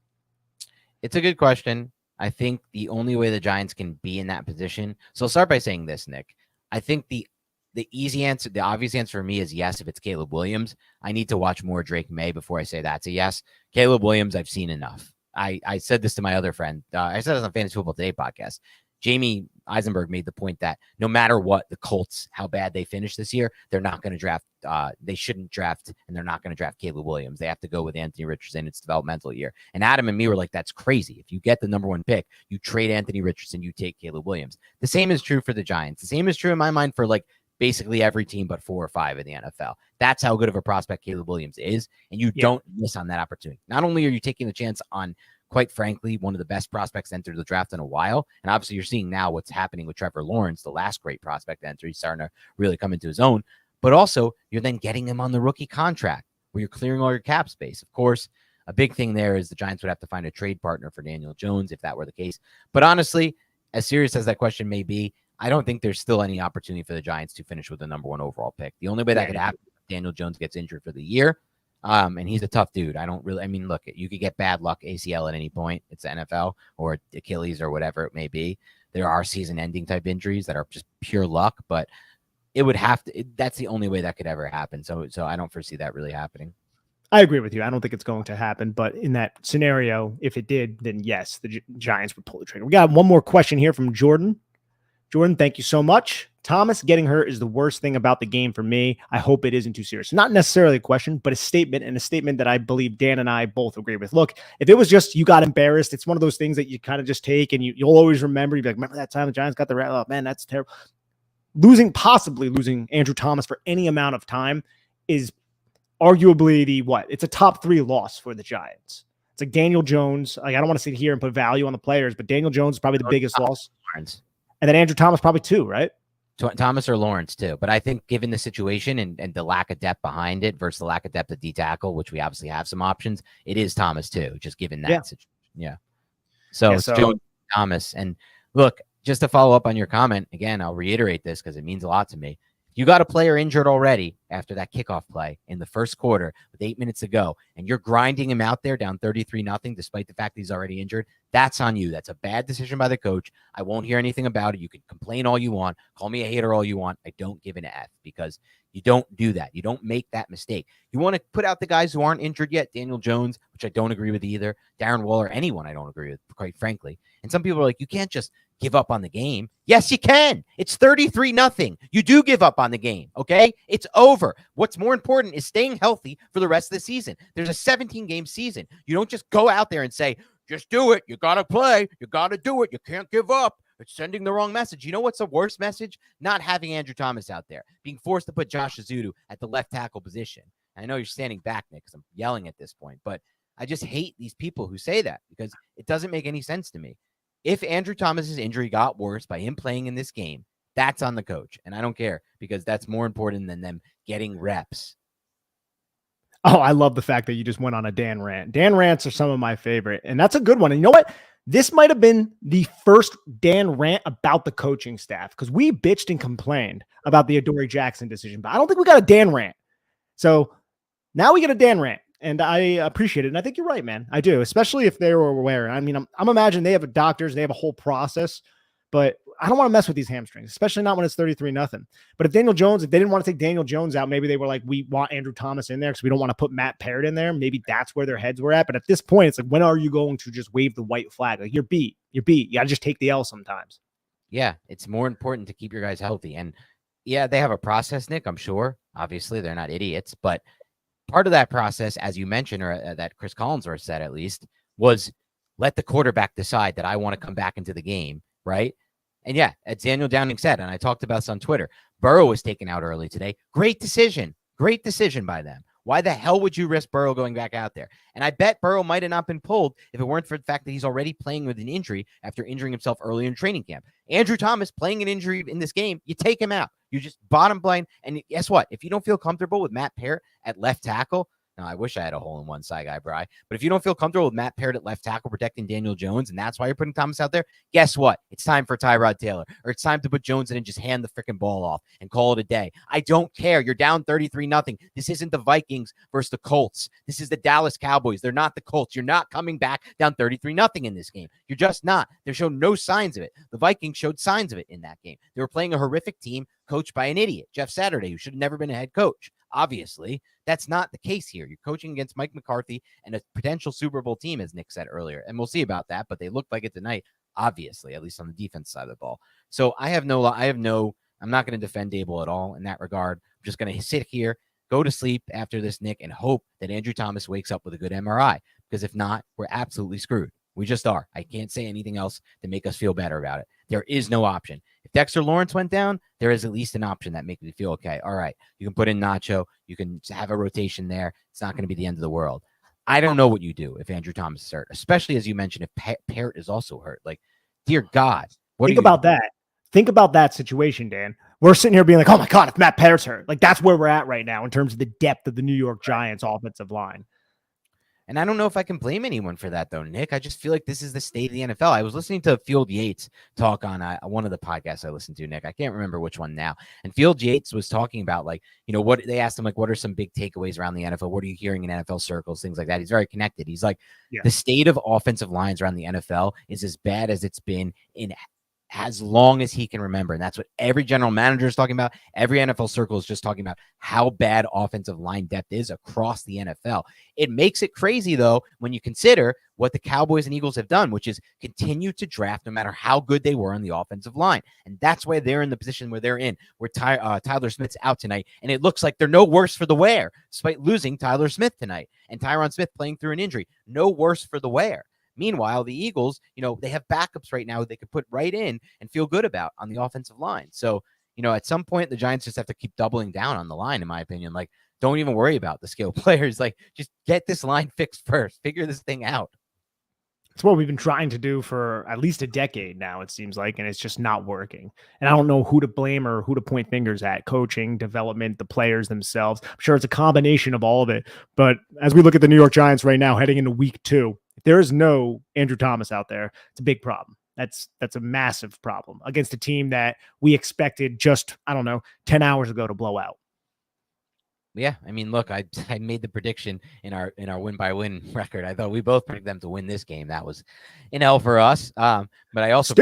It's a good question. I think the only way the Giants can be in that position. So I'll start by saying this, Nick. I think the easy answer, the obvious answer for me is yes if it's Caleb Williams. I need to watch more Drake May before I say that's a yes. Caleb Williams, I've seen enough. I said this to my other friend. I said it on the Fantasy Football Today podcast. Jamie Eisenberg made the point that no matter what the Colts, how bad they finish this year, they're not going to draft. They shouldn't draft, and they're not going to draft Caleb Williams. They have to go with Anthony Richardson. It's developmental year. And Adam and me were like, that's crazy. If you get the number 1 pick, you trade Anthony Richardson, you take Caleb Williams. The same is true for the Giants. The same is true in my mind for like basically every team but 4 or 5 in the NFL. That's how good of a prospect Caleb Williams is, and you don't miss on that opportunity. Not only are you taking the chance on, quite frankly, one of the best prospects entered the draft in a while. And obviously you're seeing now what's happening with Trevor Lawrence, the last great prospect enter. He's starting to really come into his own. But also you're then getting him on the rookie contract where you're clearing all your cap space. Of course, a big thing there is the Giants would have to find a trade partner for Daniel Jones if that were the case. But honestly, as serious as that question may be, I don't think there's still any opportunity for the Giants to finish with the number 1 overall pick. The only way that could happen is if Daniel Jones gets injured for the year. And he's a tough dude. Look, you could get bad luck ACL at any point. It's the NFL, or Achilles or whatever it may be. There are season ending type injuries that are just pure luck, but it would have to, that's the only way that could ever happen. So I don't foresee that really happening. I agree with you. I don't think it's going to happen, but in that scenario, if it did, then yes, the Giants would pull the trigger. We got one more question here from Jordan. Jordan, thank you so much. Thomas getting hurt is the worst thing about the game for me. I hope it isn't too serious. Not necessarily a question, but a statement, and a statement that I believe Dan and I both agree with. Look, if it was just you got embarrassed, it's one of those things that you kind of just take and you'll always remember. You'll be like, remember that time the Giants got the rat? Oh, man, that's terrible. Possibly losing Andrew Thomas for any amount of time is arguably it's a top 3 loss for the Giants. It's like Daniel Jones. Like, I don't want to sit here and put value on the players, but Daniel Jones is probably the biggest loss. And then Andrew Thomas probably 2, right? Thomas or Lawrence too. But I think given the situation and the lack of depth behind it versus the lack of depth at D tackle, which we obviously have some options, it is Thomas too, just given that situation. Yeah. So it's Jones, Thomas. And look, just to follow up on your comment, again, I'll reiterate this because it means a lot to me. You got a player injured already after that kickoff play in the first quarter with 8 minutes to go, and you're grinding him out there down 33-0, despite the fact that he's already injured. That's on you. That's a bad decision by the coach. I won't hear anything about it. You can complain all you want. Call me a hater all you want. I don't give an F because you don't do that. You don't make that mistake. You want to put out the guys who aren't injured yet. Daniel Jones, which I don't agree with either. Darren Waller, anyone I don't agree with, quite frankly. And some people are like, you can't just give up on the game. Yes, you can. It's 33-0. You do give up on the game, okay? It's over. What's more important is staying healthy for the rest of the season. There's a 17-game season. You don't just go out there and say, just do it. You got to play. You got to do it. You can't give up. It's sending the wrong message. You know what's the worst message? Not having Andrew Thomas out there, being forced to put Josh Azudu at the left tackle position. I know you're standing back, Nick, because I'm yelling at this point, but I just hate these people who say that because it doesn't make any sense to me. If Andrew Thomas's injury got worse by him playing in this game, that's on the coach. And I don't care because that's more important than them getting reps. Oh, I love the fact that you just went on a Dan rant. Dan rants are some of my favorite, and that's a good one. And you know what? This might have been the first Dan rant about the coaching staff because we bitched and complained about the Adoree Jackson decision, but I don't think we got a Dan rant. So now we get a Dan rant, and I appreciate it. And I think you're right, man. I do, especially if they were aware. I mean, I'm imagining they have doctors, they have a whole process, but I don't want to mess with these hamstrings, especially not when it's 33-0. But if they didn't want to take Daniel Jones out, maybe they were like, we want Andrew Thomas in there because we don't want to put Matt Parrott in there. Maybe that's where their heads were at. But at this point, it's like, when are you going to just wave the white flag? Like, you're beat. You got to just take the L sometimes. Yeah, it's more important to keep your guys healthy. And yeah, they have a process, Nick, I'm sure. Obviously, they're not idiots. But part of that process, as you mentioned, or that Chris Collinsworth said at least, was let the quarterback decide that I want to come back into the game, right? And yeah, as Daniel Downing said, and I talked about this on Twitter, Burrow was taken out early today. Great decision by them. Why the hell would you risk Burrow going back out there? And I bet Burrow might have not been pulled if it weren't for the fact that he's already playing with an injury after injuring himself early in training camp. Andrew Thomas playing an injury in this game, you take him out. You just bottom line. And guess what? If you don't feel comfortable with Matt Parrott at left tackle, now, I wish I had a hole-in-one side guy, Bri. But if you don't feel comfortable with Matt Parrott at left tackle protecting Daniel Jones, and that's why you're putting Thomas out there, guess what? It's time for Tyrod Taylor, or it's time to put Jones in and just hand the freaking ball off and call it a day. I don't care. You're down 33-0. This isn't the Vikings versus the Colts. This is the Dallas Cowboys. They're not the Colts. You're not coming back down 33-0 in this game. You're just not. They showed no signs of it. The Vikings showed signs of it in that game. They were playing a horrific team coached by an idiot, Jeff Saturday, who should have never been a head coach. Obviously, that's not the case here. You're coaching against Mike McCarthy and a potential Super Bowl team, as Nick said earlier. And we'll see about that, but they looked like it tonight, obviously, at least on the defense side of the ball. So I'm not going to defend Dable at all in that regard. I'm just going to sit here, go to sleep after this, Nick, and hope that Andrew Thomas wakes up with a good MRI. Because if not, we're absolutely screwed. We just are. I can't say anything else to make us feel better about it. There is no option. If Dexter Lawrence went down, there is at least an option that makes me feel okay. All right, you can put in Nacho. You can have a rotation there. It's not going to be the end of the world. I don't know what you do if Andrew Thomas is hurt, especially as you mentioned, if Parrott is also hurt. Like, dear God, Think about that. Think about that situation, Dan. We're sitting here being like, oh my God, if Matt Parrott's hurt. Like, that's where we're at right now in terms of the depth of the New York Giants offensive line. And I don't know if I can blame anyone for that, though, Nick. I just feel like this is the state of the NFL. I was listening to Field Yates talk on one of the podcasts I listened to, Nick. I can't remember which one now. And Field Yates was talking about, like, you know, what they asked him, like, what are some big takeaways around the NFL? What are you hearing in NFL circles? Things like that. He's very connected. He's like, the state of offensive lines around the NFL is as bad as it's been in as long as he can remember. And that's what every general manager is talking about. Every NFL circle is just talking about how bad offensive line depth is across the NFL. It makes it crazy, though, when you consider what the Cowboys and Eagles have done, which is continue to draft no matter how good they were on the offensive line. And that's why they're in the position where they're in, where Tyler Smith's out tonight. And it looks like they're no worse for the wear, despite losing Tyler Smith tonight and Tyron Smith playing through an injury. No worse for the wear. Meanwhile, the Eagles, you know, they have backups right now they could put right in and feel good about on the offensive line. So, you know, at some point, the Giants just have to keep doubling down on the line, in my opinion. Like, don't even worry about the skill players. Like, just get this line fixed first. Figure this thing out. It's what we've been trying to do for at least a decade now, it seems like, and it's just not working. And I don't know who to blame or who to point fingers at: coaching, development, the players themselves. I'm sure it's a combination of all of it. But as we look at the New York Giants right now, heading into week 2, if there is no Andrew Thomas out there, it's a big problem. That's a massive problem against a team that we expected just, 10 hours ago to blow out. Yeah, I mean, look, I made the prediction in our win by win record. I thought we both predicted them to win this game. That was an L for us. But I also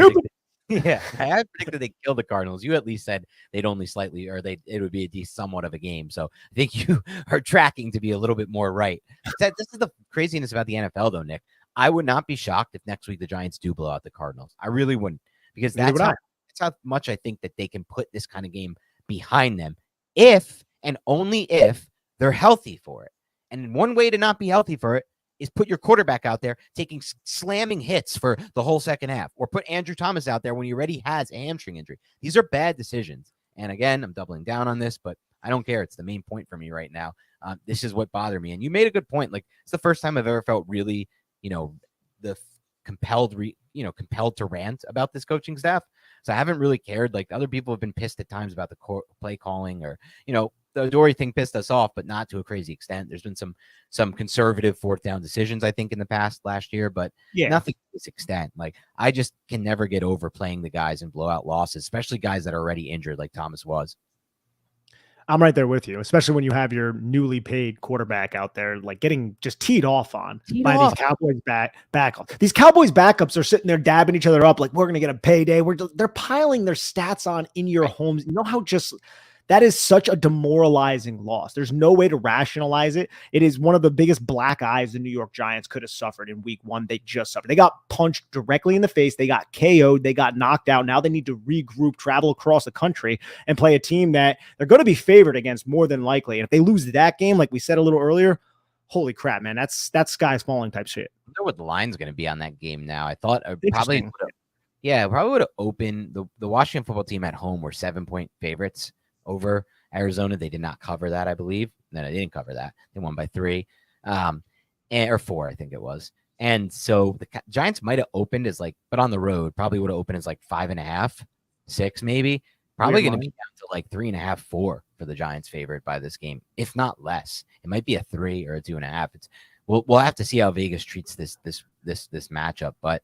I predicted they killed the Cardinals. You at least said they'd only slightly, or it would be somewhat of a game. So I think you are tracking to be a little bit more right. This is the craziness about the NFL, though, Nick. I would not be shocked if next week the Giants do blow out the Cardinals. I really wouldn't, because that's how much I think that they can put this kind of game behind them if and only if they're healthy for it. And one way to not be healthy for it is put your quarterback out there taking slamming hits for the whole second half, or put Andrew Thomas out there when he already has a hamstring injury. These are bad decisions. And again, I'm doubling down on this, but I don't care. It's the main point for me right now. This is what bothered me. And you made a good point. Like, it's the first time I've ever felt really, the compelled to rant about this coaching staff. So I haven't really cared. Like, other people have been pissed at times about the play calling, or, the Dory thing pissed us off, but not to a crazy extent. There's been some conservative fourth down decisions, I think, in the past last year, but nothing to this extent. Like, I just can never get over playing the guys in blowout losses, especially guys that are already injured, like Thomas was. I'm right there with you, especially when you have your newly paid quarterback out there, like getting just teed off these Cowboys backups. These Cowboys backups are sitting there dabbing each other up like, we're going to get a payday. They're piling their stats on in your homes. You know how that is such a demoralizing loss. There's no way to rationalize it. It is one of the biggest black eyes the New York Giants could have suffered in week one. They just suffered. They got punched directly in the face. They got KO'd. They got knocked out. Now they need to regroup, travel across the country, and play a team that they're going to be favored against more than likely. And if they lose that game, like we said a little earlier, holy crap, man, that's sky's falling type shit. I wonder what the line's going to be on that game now. I thought probably would have opened. The Washington football team at home were 7-point favorites over Arizona. They did not cover that, I believe. No, they didn't cover that. They won by 3, or 4, I think it was. And so the Giants might have opened as but on the road, probably would have opened as 5.5, 6 maybe. Probably going to be down to 3.5, 4 for the Giants favorite by this game, if not less. It might be a 3 or a 2.5. We'll have to see how Vegas treats this matchup, but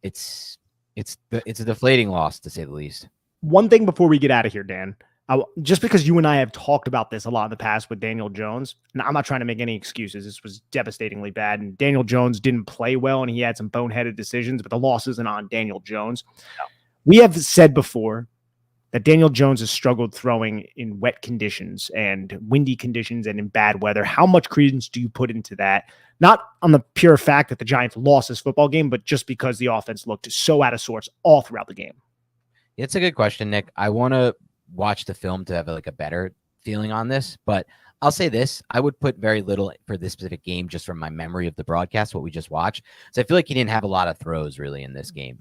it's a deflating loss, to say the least. One thing before we get out of here, Dan, just because you and I have talked about this a lot in the past with Daniel Jones, and I'm not trying to make any excuses. This was devastatingly bad, and Daniel Jones didn't play well, and he had some boneheaded decisions, but the loss isn't on Daniel Jones. No. We have said before that Daniel Jones has struggled throwing in wet conditions and windy conditions and in bad weather. How much credence do you put into that? Not on the pure fact that the Giants lost this football game, but just because the offense looked so out of sorts all throughout the game. It's a good question, Nick. I want to watch the film to have a better feeling on this, but I'll say this. I would put very little for this specific game just from my memory of the broadcast, what we just watched. So I feel like he didn't have a lot of throws really in this game.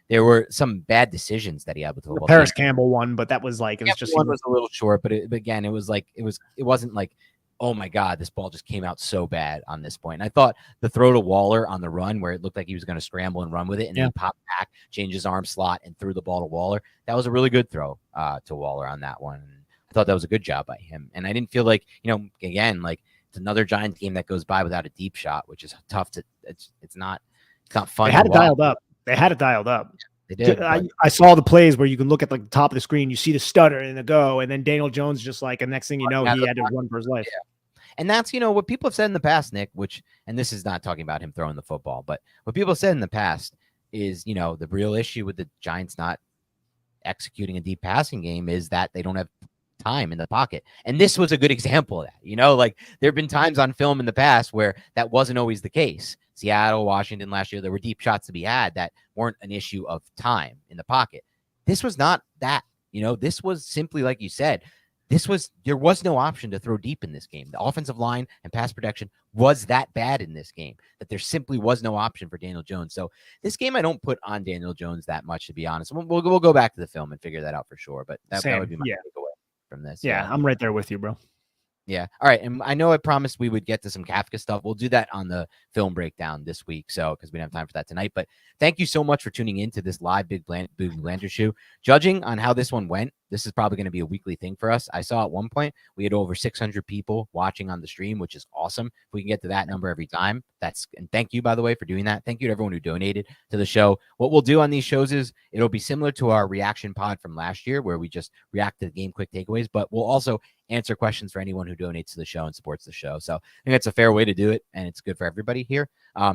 There were some bad decisions that he had with the football. Paris Campbell one, but that was it was just one was a little short, but again, it wasn't like, oh my God, this ball just came out so bad on this point. And I thought the throw to Waller on the run where it looked like he was going to scramble and run with it, and then he popped back, changed his arm slot, and threw the ball to Waller. That was a really good throw to Waller on that one. I thought that was a good job by him. And I didn't feel like, again, it's another Giants game that goes by without a deep shot, which is tough to. It's not fun. They had it dialed up. They had it dialed up. They did. I saw the plays where you can look at the top of the screen, you see the stutter and the go, and then Daniel Jones just and next thing you know, he had to run for his life. Yeah. And that's, what people have said in the past, Nick, and this is not talking about him throwing the football, but what people have said in the past is, the real issue with the Giants not executing a deep passing game is that they don't have time in the pocket. And this was a good example of that. There have been times on film in the past where that wasn't always the case. Seattle, Washington last year, there were deep shots to be had that weren't an issue of time in the pocket. This was not that. This was simply, like you said, there was no option to throw deep in this game. The offensive line and pass protection was that bad in this game that there simply was no option for Daniel Jones. So this game, I don't put on Daniel Jones that much, to be honest. We'll go back to the film and figure that out for sure. But that would be my takeaway from this. Yeah, I'm right there with you, bro. Yeah. All right. And I know I promised we would get to some Kafka stuff. We'll do that on the film breakdown this week. So, because we don't have time for that tonight, but thank you so much for tuning in to this live Big Blanter show. Judging on how this one went, this is probably going to be a weekly thing for us. I saw at one point we had over 600 people watching on the stream, which is awesome. If we can get to that number every time, and thank you, by the way, for doing that. Thank you to everyone who donated to the show. What we'll do on these shows is it'll be similar to our reaction pod from last year, where we just react to the game quick takeaways, but we'll also answer questions for anyone who donates to the show and supports the show. So I think it's a fair way to do it, and it's good for everybody here.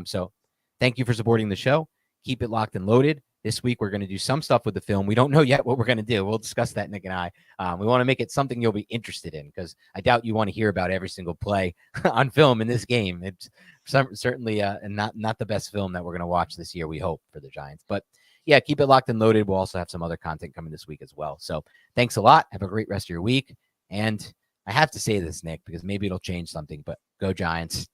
So thank you for supporting the show. Keep it locked and loaded. This week, we're going to do some stuff with the film. We don't know yet what we're going to do. We'll discuss that, Nick and I. We want to make it something you'll be interested in, because I doubt you want to hear about every single play on film in this game. It's certainly not the best film that we're going to watch this year, we hope, for the Giants. But yeah, keep it locked and loaded. We'll also have some other content coming this week as well. So thanks a lot. Have a great rest of your week. And I have to say this, Nick, because maybe it'll change something, but go Giants.